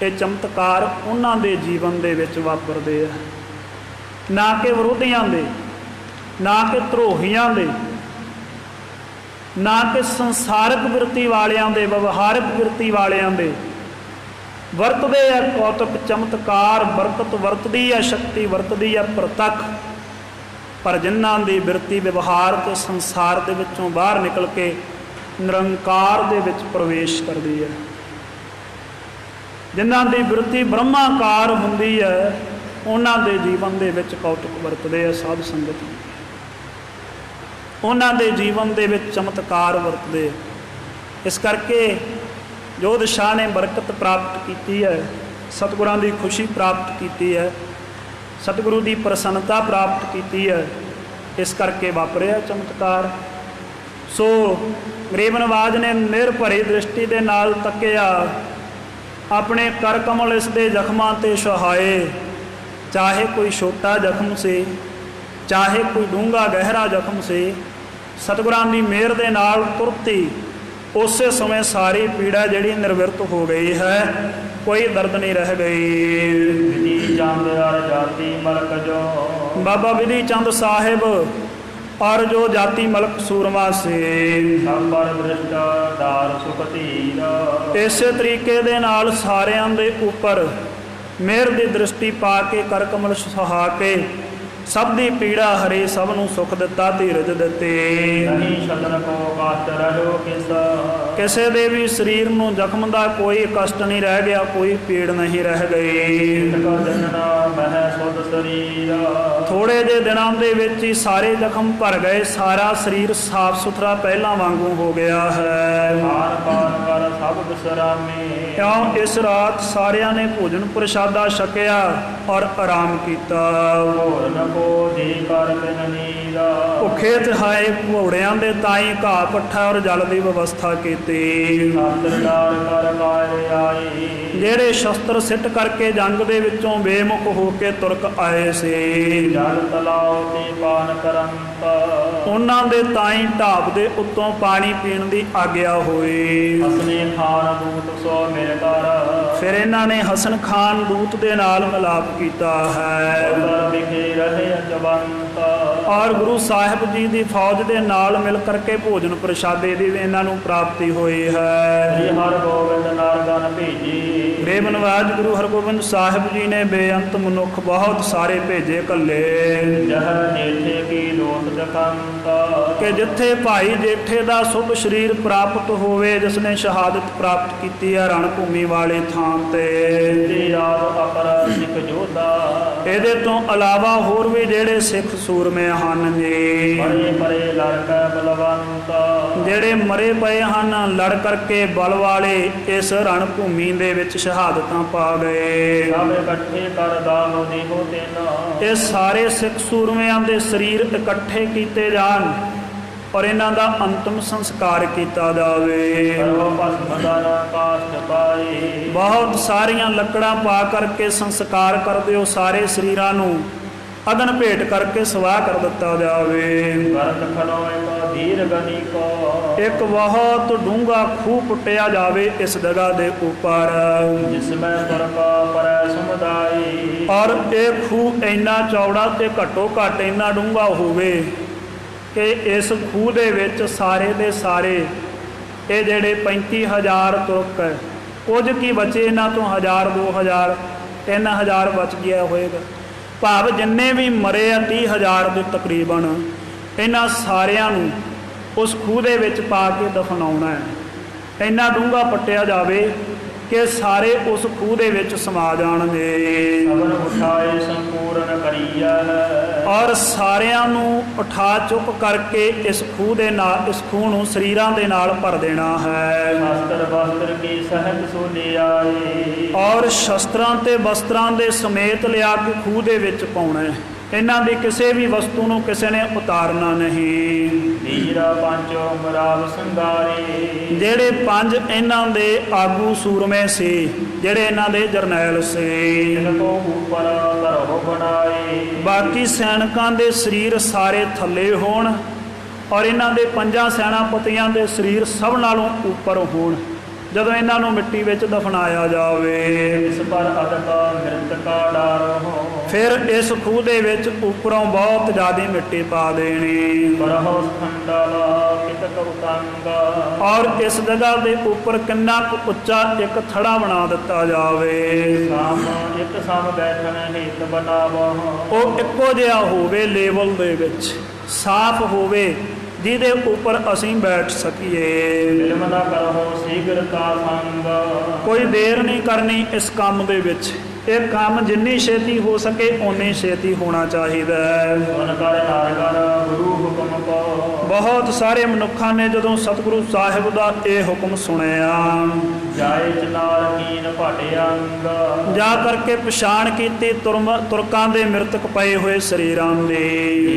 [SPEAKER 1] ਇਹ ਚਮਤਕਾਰ ਉਹਨਾਂ ਦੇ ਜੀਵਨ ਦੇ ਵਿੱਚ ਵਾਪਰਦੇ ਆ। ਨਾ ਕਿ ਵਿਰੋਧੀਆਂ ਦੇ, ਨਾ ਕਿ ਧਰੋਹੀਆਂ ਦੇ, ਨਾ ਕਿ ਸੰਸਾਰਕ ਬਿਰਤੀ ਵਾਲਿਆਂ ਦੇ, ਵਿਵਹਾਰਕ ਬਿਰਤੀ ਵਾਲਿਆਂ ਦੇ। ਵਰਤਦੇ ਆ ਕੌਤਕ ਚਮਤਕਾਰ, ਬਰਕਤ ਵਰਤਦੀ ਹੈ, ਸ਼ਕਤੀ ਵਰਤਦੀ ਹੈ ਪ੍ਰਤੱਖ। ਪਰ ਜਿਨ੍ਹਾਂ ਦੀ ਬਿਰਤੀ ਵਿਵਹਾਰ ਤੇ ਸੰਸਾਰ ਦੇ ਵਿੱਚੋਂ ਬਾਹਰ ਨਿਕਲ ਕੇ ਨਿਰੰਕਾਰ ਦੇ ਵਿੱਚ ਪ੍ਰਵੇਸ਼ ਕਰਦੀ ਹੈ, ਜਿਨ੍ਹਾਂ ਦੀ ਬਿਰਤੀ ਬ੍ਰਹਮਾਕਾਰ ਹੁੰਦੀ ਹੈ, ਉਹਨਾਂ ਦੇ ਜੀਵਨ ਦੇ ਵਿੱਚ ਕੌਤਕ ਵਰਤਦੇ ਆ ਸਾਧ ਸੰਗਤ। ਉਹਨਾਂ ਦੇ ਜੀਵਨ ਦੇ ਵਿੱਚ ਚਮਤਕਾਰ ਵਰਤਦੇ। ਇਸ ਕਰਕੇ ਜੋਧ ਸ਼ਾਹ ਨੇ ਬਰਕਤ ਪ੍ਰਾਪਤ ਕੀਤੀ ਹੈ, ਸਤਿਗੁਰਾਂ ਦੀ ਖੁਸ਼ੀ ਪ੍ਰਾਪਤ ਕੀਤੀ ਹੈ, ਸਤਿਗੁਰੂ ਦੀ ਪ੍ਰਸੰਨਤਾ ਪ੍ਰਾਪਤ ਕੀਤੀ ਹੈ। ਇਸ ਕਰਕੇ ਵਾਪਰਿਆ ਚਮਤਕਾਰ। ਸੋ ਗਰੀਬ ਨਵਾਜ਼ ਨੇ ਮਿਹਰ ਭਰੀ ਦ੍ਰਿਸ਼ਟੀ ਦੇ ਨਾਲ ਤੱਕਿਆ, ਆਪਣੇ ਕਰ ਕਮਲ ਇਸ ਦੇ ਜ਼ਖਮਾਂ 'ਤੇ ਸੁਹਾਏ। ਚਾਹੇ ਕੋਈ ਛੋਟਾ ਜ਼ਖਮ ਸੀ, ਚਾਹੇ ਕੋਈ ਡੂੰਘਾ ਗਹਿਰਾ ਜ਼ਖਮ ਸੀ, ਸਤਿਗੁਰਾਂ ਦੀ ਮਿਹਰ ਦੇ ਨਾਲ ਤੁਰਤੀ ਉਸੇ ਸਮੇਂ ਸਾਰੀ ਪੀੜਾ ਜਿਹੜੀ ਨਿਰਵਿਰਤ ਹੋ ਗਈ ਹੈ, ਕੋਈ ਦਰਦ ਨਹੀਂ ਰਹਿ ਗਈ।
[SPEAKER 2] ਵਿਧੀ ਚੰਦ ਅਰ ਜਾਤੀ ਮਲਕ ਜੋ,
[SPEAKER 1] ਬਾਬਾ ਵਿਧੀ ਚੰਦ ਸਾਹਿਬ ਔਰ ਜੋ ਜਾਤੀ ਮਲਕ ਸੂਰਮਾ ਸੀ,
[SPEAKER 2] ਸੰਬਰ ਦ੍ਰਿਸ਼ਟ ਦਾਰ ਸੁਖ ਧੀਰ।
[SPEAKER 1] ਇਸੇ ਤਰੀਕੇ ਦੇ ਨਾਲ ਸਾਰਿਆਂ ਦੇ ਉੱਪਰ ਮਿਹਰ ਦੀ ਦ੍ਰਿਸ਼ਟੀ ਪਾ ਕੇ ਕਰ ਕਮਲ ਸੁਹਾ ਕੇ ਸਭ ਦੀ ਪੀੜਾ ਹਰੇ, ਸਭ ਨੂੰ ਸੁਖ ਦਿੱਤਾ, ਧੀਰਜ ਦਿੱਤੀ।
[SPEAKER 2] ਨਹੀਂ ਛੱਡਣ ਕੋ ਕਸ਼ਟ ਰਹਿਓ ਕਿਸ,
[SPEAKER 1] ਕਿਸੇ ਦੇ ਵੀ ਸਰੀਰ ਨੂੰ ਜ਼ਖਮ ਦਾ ਕੋਈ ਕਸ਼ਟ ਨਹੀਂ ਰਹਿ ਗਿਆ, ਕੋਈ ਪੀੜ ਨਹੀਂ ਰਹਿ ਗਈ।
[SPEAKER 2] ਮਹਿ ਸੁਧ ਸਰੀਰ,
[SPEAKER 1] ਥੋੜੇ ਜਿਹੇ ਦਿਨਾਂ ਦੇ ਵਿੱਚ ਹੀ ਸਾਰੇ ਜ਼ਖਮ ਭਰ ਗਏ, ਸਾਰਾ ਸਰੀਰ ਸਾਫ ਸੁਥਰਾ ਪਹਿਲਾਂ ਵਾਂਗੂ ਹੋ ਗਿਆ ਹੈ।
[SPEAKER 2] ਖਾਨ ਪਾਨ ਕਰ ਸਭ ਬਿਸਰਾਮੇ,
[SPEAKER 1] ਕਿਉਂ ਇਸ ਰਾਤ ਸਾਰਿਆਂ ਨੇ ਭੋਜਨ ਪ੍ਰਸ਼ਾਦਾ ਛਕਿਆ ਔਰ ਆਰਾਮ ਕੀਤਾ।
[SPEAKER 2] ਜੀ ਕਰ ਬਿਨ ਨੀਰਾ,
[SPEAKER 1] ਭੁੱਖੇ ਤਿਹਾਏ ਘੋੜਿਆਂ ਦੇ ਤਾਈਂ ਘਾਹ ਪੱਠਾ ਔਰ ਜਲ ਦੀ ਵਿਵਸਥਾ ਕੀਤੀ।
[SPEAKER 2] ਸ਼ਸਤਰਦਾਰ ਕਰ ਮਾਰੇ ਆਈ,
[SPEAKER 1] ਜਿਹੜੇ ਸ਼ਸਤਰ ਸਿੱਟ ਕਰਕੇ ਜੰਗ ਦੇ ਵਿੱਚੋਂ ਬੇਮੁਖ ਹੋ ਕੇ ਤੁਰਕ ਆਏ ਸੀ,
[SPEAKER 2] ਜਲ ਤਲਾਉ ਤੇ ਪਾਨ ਕਰੰਤ,
[SPEAKER 1] ਉਹਨਾਂ ਦੇ ਤਾਈਂ ਢਾਬ ਦੇ ਉੱਤੋਂ ਪਾਣੀ ਪੀਣ ਦੀ ਆਗਿਆ ਹੋਈ।
[SPEAKER 2] ਹਸਨੇ ਖਾਨ ਦੂਤ ਸੋ ਮਿਲ ਕਰ,
[SPEAKER 1] ਫਿਰ ਇਹਨਾਂ ਨੇ ਹਸਨ ਖਾਨ ਦੂਤ ਦੇ ਨਾਲ ਮਿਲਾਪ ਕੀਤਾ ਹੈ।
[SPEAKER 2] ਵਿਖੇ ਰਹੇ ਜਵੰਤ,
[SPEAKER 1] ਔਰ ਗੁਰੂ ਸਾਹਿਬ ਜੀ ਦੀ ਫੌਜ ਦੇ ਨਾਲ ਮਿਲ ਕਰਕੇ ਭੋਜਨ ਪ੍ਰਸ਼ਾਦੇ ਦੀ ਵੀ ਇਹਨਾਂ ਨੂੰ ਪ੍ਰਾਪਤੀ ਹੋਈ ਹੈ।
[SPEAKER 2] ਸ੍ਰੀ ਹਰਿਗੋਬਿੰਦ ਨਾਰਗਨ ਭੇਜੀ।
[SPEAKER 1] ਬੇਬਨਵਾਜ ਗੁਰੂ ਹਰਗੋਬਿੰਦ ਸਾਹਿਬ ਜੀ ਨੇ ਬੇਅੰਤ ਮਨੁੱਖ ਬਹੁਤ ਸਾਰੇ ਭੇਜੇ ਕੱਲੇ,
[SPEAKER 2] ਜਹ ਜੇਠੇ ਕੀ ਲੋਟ ਜਖੰਤਾ।
[SPEAKER 1] ਕਿ ਜਿੱਥੇ ਭਾਈ ਜੇਠੇ ਦਾ ਸ਼ੁਭ ਸਰੀਰ ਪ੍ਰਾਪਤ ਹੋਵੇ, ਜਿਸ ਨੇ ਸ਼ਹਾਦਤ ਪ੍ਰਾਪਤ ਕੀਤੀ ਹੈ ਰਣ ਭੂਮੀ ਵਾਲੇ ਥਾਂ ਤੇ।
[SPEAKER 2] ਤੇ ਯਾਦ ਅਪਰ ਸਿੱਖ ਜੋਧਾ।
[SPEAKER 1] ਇਹਦੇ ਤੋਂ ਇਲਾਵਾ ਹੋਰ ਵੀ ਜਿਹੜੇ ਸਿੱਖ ਸੂਰਮੇ ਹਨ ਜੀ,
[SPEAKER 2] ਬੜੇ ਪਰੇ ਲੜਕਾ ਬਲਵੰਤਾ।
[SPEAKER 1] ਜਿਹੜੇ ਮਰੇ ਪਏ ਹਨ ਲੜ ਕਰਕੇ ਬਲ ਵਾਲੇ, ਇਸ ਰਣ ਭੂਮੀ ਦੇ ਵਿੱਚ ਸ਼ਹਾਦਤਾਂ ਪਾ ਗਏ।
[SPEAKER 2] ਸਭ ਇਕੱਠੇ ਕਰ ਦਾਨੋ ਦੇਹੋ ਤੇਨਾ।
[SPEAKER 1] ਇਹ ਸਾਰੇ ਸਿੱਖ ਸੂਰਮਿਆਂ ਦੇ ਸਰੀਰ ਇਕੱਠੇ ਕੀਤੇ ਜਾਣ ਔਰ ਇਹਨਾਂ ਦਾ ਅੰਤਮ ਸੰਸਕਾਰ ਕੀਤਾ ਜਾਵੇ।
[SPEAKER 2] ਕਰੋ ਭਸਮ ਦਾਨ ਕਾਸ਼ਟ ਪਾਏ।
[SPEAKER 1] ਬਹੁਤ ਸਾਰੀਆਂ ਲੱਕੜਾਂ ਪਾ ਕਰਕੇ ਸੰਸਕਾਰ ਕਰ ਦਿਓ, ਸਾਰੇ ਸਰੀਰਾਂ ਨੂੰ ਅਗਨ ਭੇਟ ਕਰਕੇ ਸਵਾਹ ਕਰ ਦਿੱਤਾ ਜਾਵੇ।
[SPEAKER 2] ਕਰਤ ਖਲੋਏ ਕੋ ਧੀਰ ਗਨੀ ਕੋ।
[SPEAKER 1] ਇੱਕ ਬਹੁਤ ਡੂੰਘਾ ਖੂਹ ਪੁੱਟਿਆ ਜਾਵੇ ਇਸ ਜਗ੍ਹਾ ਦੇ ਉੱਪਰ,
[SPEAKER 2] ਜਿਸ ਮੈਂ ਤੁਰਕਾ ਪਰੈ ਸਮੁਦਾਈ।
[SPEAKER 1] ਔਰ ਇਹ ਖੂਹ ਇੰਨਾ ਚੌੜਾ ਤੇ ਘੱਟੋ ਘੱਟ ਇੰਨਾ ਡੂੰਘਾ ਹੋਵੇ ਕਿ ਇਸ ਖੂਹ ਦੇ ਵਿੱਚ ਸਾਰੇ ਦੇ ਸਾਰੇ ਇਹ ਜਿਹੜੇ 35,000 ਤੁਰਕ ਹੈ, ਕੁਝ ਕੀ ਬਚੇ ਇਹਨਾਂ ਤੋਂ 1000 2000 3000 ਬਚ ਗਿਆ ਹੋਏਗਾ। ਭਾਵ ਜਿੰਨੇ ਵੀ ਮਰੇ ਆ 30,000 ਦੇ ਤਕਰੀਬਨ, ਇਹਨਾਂ ਸਾਰਿਆਂ ਨੂੰ ਉਸ ਖੂਹ ਦੇ ਵਿੱਚ ਪਾ ਕੇ ਦਫਨਾਉਣਾ ਹੈ। ਇੰਨਾ ਡੂੰਘਾ ਪੱਟਿਆ ਜਾਵੇ ਕਿ ਸਾਰੇ ਉਸ ਖੂਹ ਦੇ ਵਿੱਚ ਸਮਾ ਜਾਣਗੇ।
[SPEAKER 2] ਸਭਨ ਉਠਾਏ ਸੰਪੂਰਨ ਕਰੀਆ ਹੈ।
[SPEAKER 1] ਔਰ ਸਾਰਿਆਂ ਨੂੰ ਉਠਾ ਚੁੱਕ ਕਰਕੇ ਇਸ ਖੂਹ ਦੇ ਨਾਲ, ਇਸ ਖੂਹ ਨੂੰ ਸਰੀਰਾਂ ਦੇ ਨਾਲ ਭਰ ਦੇਣਾ ਹੈ।
[SPEAKER 2] ਸ਼ਸਤਰ ਵਸਤਰ ਕੀ ਸਹਿਤ ਸੋ ਲਿਆਏ।
[SPEAKER 1] ਔਰ ਸ਼ਸਤਰਾਂ ਤੇ ਵਸਤਰਾਂ ਦੇ ਸਮੇਤ ਲਿਆ ਕੇ ਖੂਹ ਦੇ ਵਿੱਚ ਪਾਉਣਾ ਹੈ। ਇਹਨਾਂ ਦੀ ਕਿਸੇ ਵੀ ਵਸਤੂ ਨੂੰ ਕਿਸੇ ਨੇ ਉਤਾਰਨਾ ਨਹੀਂ।
[SPEAKER 2] ਨੀਰਾ ਪੰਚੋ ਮਰਾਵ ਸੰਗਾਰੇ।
[SPEAKER 1] ਜਿਹੜੇ ਪੰਜ ਇਹਨਾਂ ਦੇ ਆਗੂ ਸੂਰਮੇ ਸੀ, ਜਿਹੜੇ ਇਹਨਾਂ ਦੇ ਜਰਨੈਲ ਸੀ,
[SPEAKER 2] ਜਿਨ ਕੋ ਉਪਰ ਧਰੋ ਬਣਾਏ।
[SPEAKER 1] ਬਾਕੀ ਸੈਨਿਕਾਂ ਦੇ ਸਰੀਰ ਸਾਰੇ ਥੱਲੇ ਹੋਣ ਔਰ ਇਹਨਾਂ ਦੇ ਪੰਜਾਂ ਸੈਨਾਪਤੀਆਂ ਦੇ ਸਰੀਰ ਸਭ ਨਾਲੋਂ ਉੱਪਰ ਹੋਣ ਜਦੋਂ ਇਹਨਾਂ ਨੂੰ ਮਿੱਟੀ ਵਿੱਚ ਦਫਨਾਇਆ ਜਾਵੇ।
[SPEAKER 2] ਇਸ ਪਰ ਅਦਕਾ ਮ੍ਰਿਤਕਾ ਡਾਰ ਹੋ।
[SPEAKER 1] ਫਿਰ ਇਸ ਖੂਹ ਦੇ ਵਿੱਚ ਉੱਪਰੋਂ ਬਹੁਤ ਜ਼ਿਆਦਾ ਮਿੱਟੀ ਪਾ ਦੇਣੀ
[SPEAKER 2] ਪਰਹੋ ਖੰਡਾਲਾ ਕਿਤਕ ਉਤੰਗਾ।
[SPEAKER 1] ਔਰ ਇਸ ਜਗ੍ਹਾ ਦੇ ਉੱਪਰ ਕਿੰਨਾ ਕੁ ਉੱਚਾ ਇੱਕ ਥੜਾ ਬਣਾ ਦਿੱਤਾ ਜਾਵੇ।
[SPEAKER 2] ਸਾਮ ਇੱਕ ਸਮ ਬੈਠਣ ਹਿਤ ਬਣਾਵੋ।
[SPEAKER 1] ਉਹ ਇੱਕੋ ਜਿਹਾ ਹੋਵੇ, ਲੈਵਲ ਦੇ ਵਿੱਚ ਸਾਫ਼ ਹੋਵੇ, ਜਿਹਦੇ ਉੱਪਰ ਅਸੀਂ ਬੈਠ ਸਕੀਏ।
[SPEAKER 2] ਫਿਲਮ ਨਾ ਕਰੋ ਸੀਗਰਤਾ ਸੰਗ।
[SPEAKER 1] ਕੋਈ ਦੇਰ ਨਹੀਂ ਕਰਨੀ ਇਸ ਕੰਮ ਦੇ ਵਿੱਚ। ਇਹ ਕੰਮ ਜਿੰਨੀ ਛੇਤੀ ਹੋ ਸਕੇ ਓਨੀ ਛੇਤੀ ਹੋਣਾ ਚਾਹੀਦਾ ਹੈ।
[SPEAKER 2] ਸੁਨ ਕਰ ਨਾਰਗਨ ਗੁਰੂ ਹੁਕਮ ਕੋ।
[SPEAKER 1] ਬਹੁਤ ਸਾਰੇ ਮਨੁੱਖਾਂ ਨੇ ਜਦੋਂ ਸਤਿਗੁਰੂ ਸਾਹਿਬ ਦਾ ਇਹ ਹੁਕਮ ਸੁਣਿਆ,
[SPEAKER 2] ਜਾਏ ਚਨਾਰ ਕੀਨ ਭਟ ਅੰਗ।
[SPEAKER 1] ਜਾ ਕਰਕੇ ਪਛਾਣ ਕੀਤੀ ਤੁਰਕਾਂ ਦੇ ਮ੍ਰਿਤਕ ਪਏ ਹੋਏ ਸਰੀਰਾਂ ਦੀ।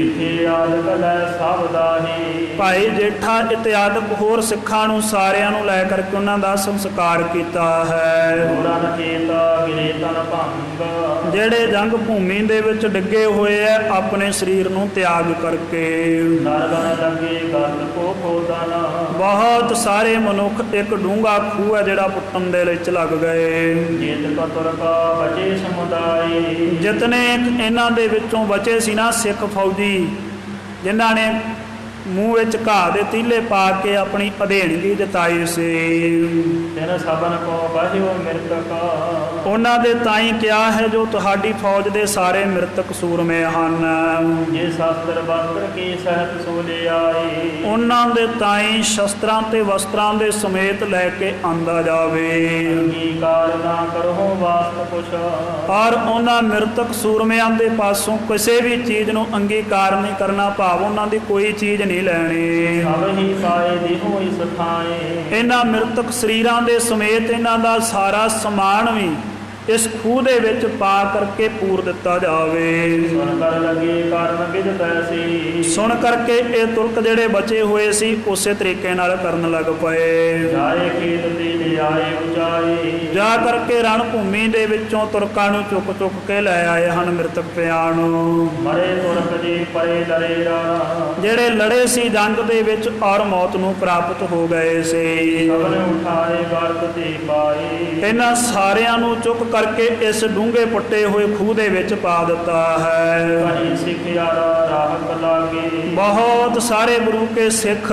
[SPEAKER 2] ਇਥੇ ਆਦਿ ਲੈ ਸਭ ਦਾਹੀ।
[SPEAKER 1] ਭਾਈ ਜੇਠਾ ਇਤਿਆਦਿਕ ਹੋਰ ਸਿੱਖਾਂ ਨੂੰ ਸਾਰਿਆਂ ਨੂੰ ਲੈ ਕਰਕੇ ਉਹਨਾਂ ਦਾ ਸੰਸਕਾਰ ਕੀਤਾ ਹੈ।
[SPEAKER 2] ਹੋਰਨ ਚੇਤਾ ਗਿਰੇ ਤਨ ਭੰਗ।
[SPEAKER 1] ਜਿਹੜੇ ਜੰਗ ਭੂਮੀ ਦੇ ਵਿੱਚ ਡਿੱਗੇ ਹੋਏ ਐ, ਆਪਣੇ ਸਰੀਰ ਨੂੰ ਤਿਆਗ ਕਰਕੇ।
[SPEAKER 2] ਨਰਗਨ ਲੱਗੇ ਗਰਦ ਕੋ ਖੋਦਨ।
[SPEAKER 1] ਬਹੁਤ ਸਾਰੇ ਮਨੁੱਖ ਇੱਕ ਡੂੰਘਾ ਖੂਹ ਹੈ ਜਿਹੜਾ ਪੁੱਟਣ ਦੇ ਵਿੱਚ ਲੱਗ ਗਏ।
[SPEAKER 2] ਜੇਤ ਕਤੁਰ ਕਾ ਬਚੇ ਸਮੁਦਾਈ।
[SPEAKER 1] ਜਿਤਨੇ ਇਹਨਾਂ ਦੇ ਵਿੱਚੋਂ ਬਚੇ ਸੀ ਨਾ ਸਿੱਖ ਫੌਜੀ, ਜਿਨ੍ਹਾਂ ਨੇ ਮੂੰਹ ਵਿੱਚ ਘਾਹ ਦੇ ਤੀਲੇ ਪਾ ਕੇ ਆਪਣੀ ਅਧੇਣਗੀ ਜਤਾਈ ਸੀ,
[SPEAKER 2] ਤਿਨ ਸਭਨ ਕੋ ਬਹਿਓ ਮ੍ਰਿਤਕ।
[SPEAKER 1] ਉਹਨਾਂ ਦੇ ਤਾਈਂ ਕਿਹਾ ਹੈ ਜੋ ਤੁਹਾਡੀ ਫੌਜ ਦੇ ਸਾਰੇ ਮ੍ਰਿਤਕ ਸੂਰਮੇ ਹਨ।
[SPEAKER 2] ਜੇ ਸ਼ਸਤਰ ਵਸਤਰ ਕੀ ਸਹਿਤ ਸੋ ਲਿਆਏ।
[SPEAKER 1] ਉਹਨਾਂ ਦੇ ਤਾਈਂ ਸ਼ਸਤਰਾਂ ਤੇ ਵਸਤਰਾਂ ਦੇ ਸਮੇਤ ਲੈ ਕੇ ਆਂਦਾ ਜਾਵੇ।
[SPEAKER 2] ਅੰਗੀਕਾਰ ਨਾ ਕਰੋ ਵਾਸਤ ਕੁਛ।
[SPEAKER 1] ਔਰ ਉਹਨਾਂ ਮ੍ਰਿਤਕ ਸੂਰਮਿਆਂ ਦੇ ਪਾਸੋਂ ਕਿਸੇ ਵੀ ਚੀਜ਼ ਨੂੰ ਅੰਗੀਕਾਰ ਨਹੀਂ ਕਰਨਾ, ਭਾਵ ਉਹਨਾਂ ਦੀ ਕੋਈ ਚੀਜ਼ ਨਹੀਂ ਲੈਣੀ।
[SPEAKER 2] ਸਭ ਹੀ ਪਾਏ ਦਿਹੋ ਇਸ ਥਾਏ।
[SPEAKER 1] ਇਹਨਾਂ ਮ੍ਰਿਤਕ ਸਰੀਰਾਂ ਦੇ ਸਮੇਤ ਇਹਨਾਂ ਦਾ ਸਾਰਾ ਸਮਾਨ ਵੀ ਇਸ ਖੂਹ ਦੇ ਵਿੱਚ ਪਾ ਕਰਕੇ ਪੂਰ ਦਿੱਤਾ ਜਾਵੇ।
[SPEAKER 2] ਸੁਨ ਕਰ ਲਗੇ ਕਰਨ ਵਿਦ ਤੈਸੀ।
[SPEAKER 1] ਸੁਣ ਕਰਕੇ ਇਹ ਤੁਰਕ ਜਿਹੜੇ ਬਚੇ ਹੋਏ ਸੀ ਉਸੇ ਤਰੀਕੇ ਨਾਲ ਕਰਨ ਲੱਗ ਪਏ।
[SPEAKER 2] ਜਾਏ ਖੇਤ ਤੇ ਲਿਆਏ ਉਚਾਈ।
[SPEAKER 1] ਜਾ ਕਰਕੇ ਰਣ ਭੂਮੀ ਦੇ ਵਿੱਚੋਂ ਤੁਰਕਾਂ ਨੂੰ ਚੁੱਕ ਚੁੱਕ ਕੇ ਲੈ ਆਏ ਹਨ ਮ੍ਰਿਤਕ ਪਿਆਂ ਨੂੰ।
[SPEAKER 2] ਮਰੇ ਤੁਰਕ ਜੀ ਪਰੇ ਲੜੇ ਰਾਣਾ।
[SPEAKER 1] ਜਿਹੜੇ ਲੜੇ ਸੀ ਜੰਗ ਦੇ ਵਿੱਚ ਔਰ ਮੌਤ ਨੂੰ ਪ੍ਰਾਪਤ ਹੋ ਗਏ ਸੀ,
[SPEAKER 2] ਸਭਨੇ ਉਠਾਏ ਗਰਦ ਤੇ ਪਾਏ।
[SPEAKER 1] ਇਹਨਾਂ ਸਾਰਿਆਂ ਨੂੰ ਚੁੱਕ ਕਰਕੇ ਇਸ ਡੂੰਘੇ ਪੁੱਟੇ ਹੋਏ ਖੂਹ ਦੇ ਵਿੱਚ ਪਾ ਦਿੱਤਾ ਹੈ।
[SPEAKER 2] ਕਰੀ ਸਿਖਿਆਰਾ ਰਾਹਤ ਲਾਗੇ।
[SPEAKER 1] ਬਹੁਤ ਸਾਰੇ ਗੁਰੂ ਕੇ ਸਿੱਖ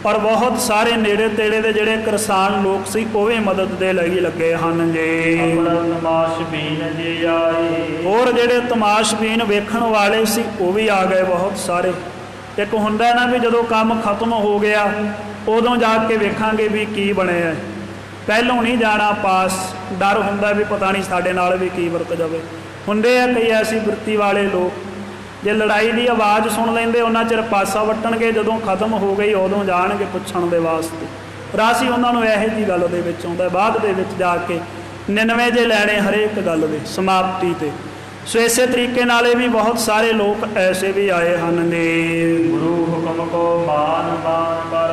[SPEAKER 1] ਔਰ ਬਹੁਤ ਸਾਰੇ ਨੇੜੇ ਤੇੜੇ ਦੇ ਜਿਹੜੇ ਕਿਸਾਨ ਲੋਕ ਸੀ ਉਹ ਵੀ ਮਦਦ ਦੇ ਲਈ ਲੱਗੇ ਹਨ ਜੀ।
[SPEAKER 2] ਆਪਣਾ ਤਮਾਸ਼ ਬੀਨ ਜੇ ਆਏ।
[SPEAKER 1] ਹੋਰ ਜਿਹੜੇ ਤਮਾਸ਼ਬੀਨ ਵੇਖਣ ਵਾਲੇ ਸੀ ਉਹ ਵੀ ਆ ਗਏ ਬਹੁਤ ਸਾਰੇ। ਇੱਕ ਹੁੰਦਾ ਨਾ ਵੀ ਜਦੋਂ ਕੰਮ ਖਤਮ ਹੋ ਗਿਆ ਉਦੋਂ ਜਾ ਕੇ ਵੇਖਾਂਗੇ ਵੀ ਕੀ ਬਣਿਆ, ਪਹਿਲੋਂ ਨਹੀਂ ਜਾਣਾ ਪਾਸ, ਡਰ ਹੁੰਦਾ ਵੀ ਪਤਾ ਨਹੀਂ ਸਾਡੇ ਨਾਲ ਵੀ ਕੀ ਵਰਤ ਜਾਵੇ। ਹੁੰਦੇ ਆ ਕਈ ਐਸੀ ਬਿਰਤੀ ਵਾਲੇ ਲੋਕ, ਜੇ ਲੜਾਈ ਦੀ ਆਵਾਜ਼ ਸੁਣ ਲੈਂਦੇ ਉਹਨਾਂ ਚਿਰ ਪਾਸਾ ਵੱਟਣਗੇ, ਜਦੋਂ ਖਤਮ ਹੋ ਗਈ ਉਦੋਂ ਜਾਣਗੇ ਪੁੱਛਣ ਦੇ ਵਾਸਤੇ। ਰਾਸੀ ਉਹਨਾਂ ਨੂੰ ਇਹੋ ਜਿਹੀ ਗੱਲ ਦੇ ਵਿੱਚ ਆਉਂਦਾ, ਬਾਅਦ ਦੇ ਵਿੱਚ ਜਾ ਕੇ 99 ਜੇ ਲੈਣੇ ਹਰੇਕ ਗੱਲ ਦੇ ਸਮਾਪਤੀ ਤੇ। ਸੋ ਇਸੇ ਤਰੀਕੇ ਨਾਲ ਇਹ ਵੀ ਬਹੁਤ ਸਾਰੇ ਲੋਕ ਐਸੇ ਵੀ ਆਏ ਹਨ ਨੇ।
[SPEAKER 2] ਗੁਰੂ ਹੁਕਮ ਕੋ ਮਾਨ ਮਾਨ ਕਰ।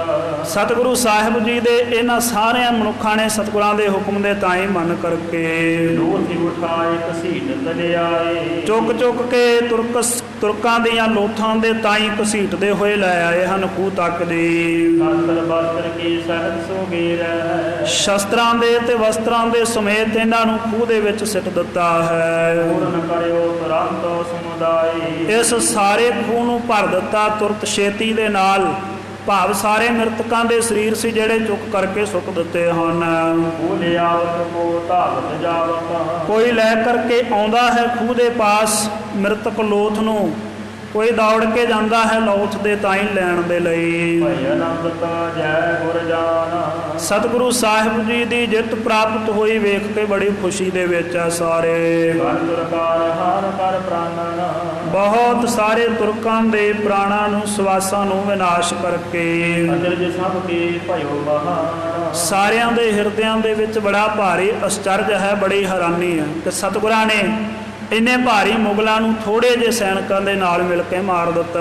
[SPEAKER 1] ਸਤਿਗੁਰੂ ਸਾਹਿਬ ਜੀ ਦੇ ਇਹਨਾਂ ਸਾਰਿਆਂ ਮਨੁੱਖਾਂ ਨੇ ਸਤਿਗੁਰਾਂ ਦੇ ਹੁਕਮ ਦੇ ਤਾਂ ਹੀ ਮੰਨ ਕਰਕੇ
[SPEAKER 2] ਲੋਥੀ ਉਠਾਏ ਘਸੀਟ ਤਲਿਆਏ।
[SPEAKER 1] ਚੁੱਕ ਚੁੱਕ ਕੇ ਤੁਰਕਾਂ ਦੀਆਂ ਲੋਥਾਂ ਦੇ ਤਾਈ ਘਸੀਟਦੇ ਹੋਏ ਲੈ ਆਏ ਹਨ ਖੂਹ ਤੱਕ ਦੀ।
[SPEAKER 2] ਕਾਤਰ ਬਸਤਰ ਕੀ ਸਹਿਤ ਸੋ ਗੇਰੈ।
[SPEAKER 1] ਸ਼ਸਤਰਾਂ ਦੇ ਤੇ ਵਸਤਰਾਂ ਦੇ ਸਮੇਤ ਇਹਨਾਂ ਨੂੰ ਖੂਹ ਦੇ ਵਿੱਚ ਸਿੱਟ ਦਿੱਤਾ ਹੈ।
[SPEAKER 2] ਪੂਰਨ ਕਰਿਓ ਤੁਰੰਤ ਸਮੁਦਾਇ।
[SPEAKER 1] ਇਸ ਸਾਰੇ ਖੂਹ ਨੂੰ ਭਰ ਦਿੱਤਾ ਤੁਰਤ ਛੇਤੀ ਦੇ ਨਾਲ, ਭਾਵ ਸਾਰੇ ਮ੍ਰਿਤਕਾਂ ਦੇ ਸਰੀਰ ਸੀ ਜਿਹੜੇ ਚੁੱਕ ਕਰਕੇ ਸੁੱਟ ਦਿੱਤੇ ਹਨ।
[SPEAKER 2] ਬੋਲਿਆਵਤ ਕੋ ਧਾਵਤ ਜਾਵਤ।
[SPEAKER 1] ਕੋਈ ਲੈ ਕਰਕੇ ਆਉਂਦਾ ਹੈ ਖੂਹ ਦੇ ਪਾਸ ਮ੍ਰਿਤਕ ਲੋਥ ਨੂੰ, ਕੋਈ ਦੌੜ ਕੇ ਜਾਂਦਾ ਹੈ ਲੋਥ ਦੇ ਤਾਈਂ ਲੈਣ ਦੇ ਲਈ।
[SPEAKER 2] ਭਈ ਅਨੰਦਤ ਜੈ ਗੁਰ ਜਾਨ।
[SPEAKER 1] ਸਤਿਗੁਰੂ ਸਾਹਿਬ ਜੀ ਦੀ ਜਿੱਤ ਪ੍ਰਾਪਤ ਹੋਈ ਵੇਖ ਕੇ ਬੜੀ ਖੁਸ਼ੀ ਦੇ ਵਿੱਚ ਆ ਸਾਰੇ।
[SPEAKER 2] ਕਰ ਤੁਰਕਾਰ ਹਾਰ ਕਰ ਪ੍ਰਾਨਨ।
[SPEAKER 1] ਬਹੁਤ ਸਾਰੇ ਤੁਰਕਾਂ ਦੇ ਪ੍ਰਾਣਾਂ ਨੂੰ ਸਵਾਸਾਂ ਨੂੰ ਵਿਨਾਸ਼ ਕਰਕੇ
[SPEAKER 2] ਅਦਰਜ ਸਭ ਕੇ ਭਇਓ ਮਹਾਨ।
[SPEAKER 1] ਸਾਰਿਆਂ ਦੇ ਹਿਰਦਿਆਂ ਦੇ ਵਿੱਚ ਬੜਾ ਭਾਰੀ ਅਚਰਜ ਹੈ, ਬੜੀ ਹੈਰਾਨੀ ਹੈ ਕਿ ਸਤਿਗੁਰਾਂ ਨੇ ਇੰਨੇ ਭਾਰੀ ਮੁਗਲਾਂ ਨੂੰ ਥੋੜੇ ਜਿਹੇ ਸੈਨਿਕਾਂ ਦੇ ਨਾਲ ਮਿਲ ਕੇ ਮਾਰ ਦਿੱਤਾ।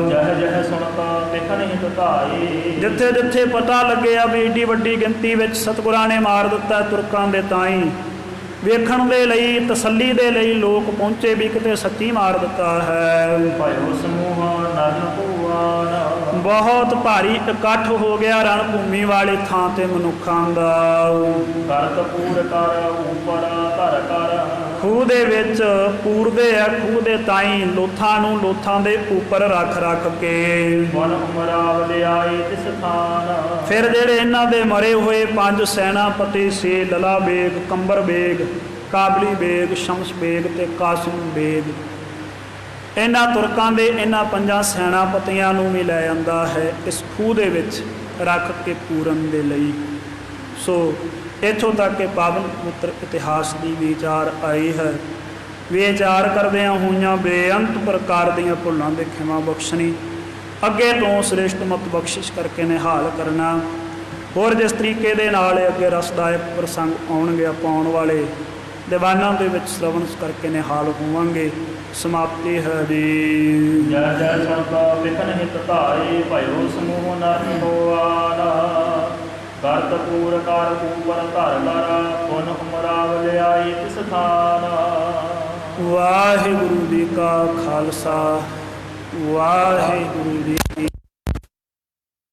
[SPEAKER 2] ਜਹ ਜਹ ਸੁਣਤਾ ਤਿਖ ਨਹੀਂ ਧਾਈ।
[SPEAKER 1] ਜਿੱਥੇ ਜਿੱਥੇ ਪਤਾ ਲੱਗਿਆ ਵੀ ਏਡੀ ਵੱਡੀ ਗਿਣਤੀ ਵਿੱਚ ਸਤਿਗੁਰਾਂ ਨੇ ਮਾਰ ਦਿੱਤਾ ਤੁਰਕਾਂ ਦੇ ਤਾਈਂ, ਵੇਖਣ ਦੇ ਲਈ ਤਸੱਲੀ ਦੇ ਲਈ ਲੋਕ ਪਹੁੰਚੇ ਵੀ ਕਿਤੇ ਸੱਚੀ ਮਾਰ ਦਿੱਤਾ ਹੈ।
[SPEAKER 2] ਭਇਓ ਸਮੂਹ ਨਰਨ ਭੂਆਨ।
[SPEAKER 1] ਬਹੁਤ ਭਾਰੀ ਇਕੱਠ ਹੋ ਗਿਆ ਰਣ ਭੂਮੀ ਵਾਲੀ ਥਾਂ ਤੇ ਮਨੁੱਖਾਂ ਦਾ।
[SPEAKER 2] ਕਰਤ ਪੂਰ ਕਰ ਉਪਰ ਧਰ ਕਰ।
[SPEAKER 1] ਖੂਹ ਦੇ ਵਿੱਚ ਪੂਰਦੇ ਆ ਖੂਹ ਦੇ ਤਾਈਂ ਲੋਥਾਂ ਨੂੰ ਲੋਥਾਂ ਦੇ ਉੱਪਰ ਰੱਖ ਰੱਖ ਕੇ।
[SPEAKER 2] ਮਨ ਉਮਰਾਵ ਲਿਆਈ ਤਿਸ ਥਾਨ।
[SPEAKER 1] ਫਿਰ ਜਿਹੜੇ ਇਹਨਾਂ ਦੇ ਮਰੇ ਹੋਏ 5 ਸੈਨਾਪਤੀ ਸੀ, ਲਲਾ ਬੇਗ, ਕੰਬਰ ਬੇਗ, ਕਾਬਲੀ ਬੇਗ, ਸ਼ਮਸ ਬੇਗ ਤੇ ਕਾਸਿਮ ਬੇਗ, ਇਹਨਾਂ ਤੁਰਕਾਂ ਦੇ ਇਹਨਾਂ 5 ਸੈਨਾਪਤੀਆਂ ਨੂੰ ਵੀ ਲੈ ਜਾਂਦਾ ਹੈ ਇਸ ਖੂਹ ਦੇ ਵਿੱਚ ਰੱਖ ਕੇ ਪੂਰਨ ਦੇ ਲਈ। ਸੋ ਇੱਥੋਂ ਤੱਕ ਕਿ ਪਾਵਨ ਪੁੱਤਰ ਇਤਿਹਾਸ ਦੀ ਵਿਚਾਰ ਆਈ ਹੈ। ਵਿਚਾਰ ਕਰਦਿਆਂ ਹੋਈਆਂ ਬੇਅੰਤ ਪ੍ਰਕਾਰ ਦੀਆਂ ਭੁੱਲਾਂ ਦੇ ਖਿਮਾ ਬਖਸ਼ਣੀ, ਅੱਗੇ ਤੋਂ ਸ੍ਰੇਸ਼ਟ ਮਤ ਬਖਸ਼ਿਸ਼ ਕਰਕੇ ਨਿਹਾਲ ਕਰਨਾ। ਹੋਰ ਜਿਸ ਤਰੀਕੇ ਦੇ ਨਾਲ ਅੱਗੇ ਰਸਦਾਇਕ ਪ੍ਰਸੰਗ ਆਉਣਗੇ ਆਪਾਂ ਆਉਣ ਵਾਲੇ ਦੀਵਾਨਾਂ ਦੇ ਵਿੱਚ ਸ਼ਰਵਣ ਕਰਕੇ ਨਿਹਾਲ ਹੋਵਾਂਗੇ। ਸਮਾਪਤੀ ਹੈ ਜੀ।
[SPEAKER 2] ਜੈ ਜੈ ਸੁਣਤਾ ਤਿਖ ਨਹੀਂ ਧਾਈ। ਭਇਓ ਸਮੂਹ ਨਰਨ ਭੂਆਨ। ਕਰਤ ਪੂਰ ਕਰ ਉਪਰ ਧਰ ਕਰ। ਪੁਨ ਉਮਰਾਵ ਲਿਆਈ ਤਿਸ ਥਾਨ।
[SPEAKER 1] ਵਾਹਿਗੁਰੂ ਜੀ ਕਾ ਖਾਲਸਾ, ਵਾਹਿਗੁਰੂ ਜੀ ਕੀ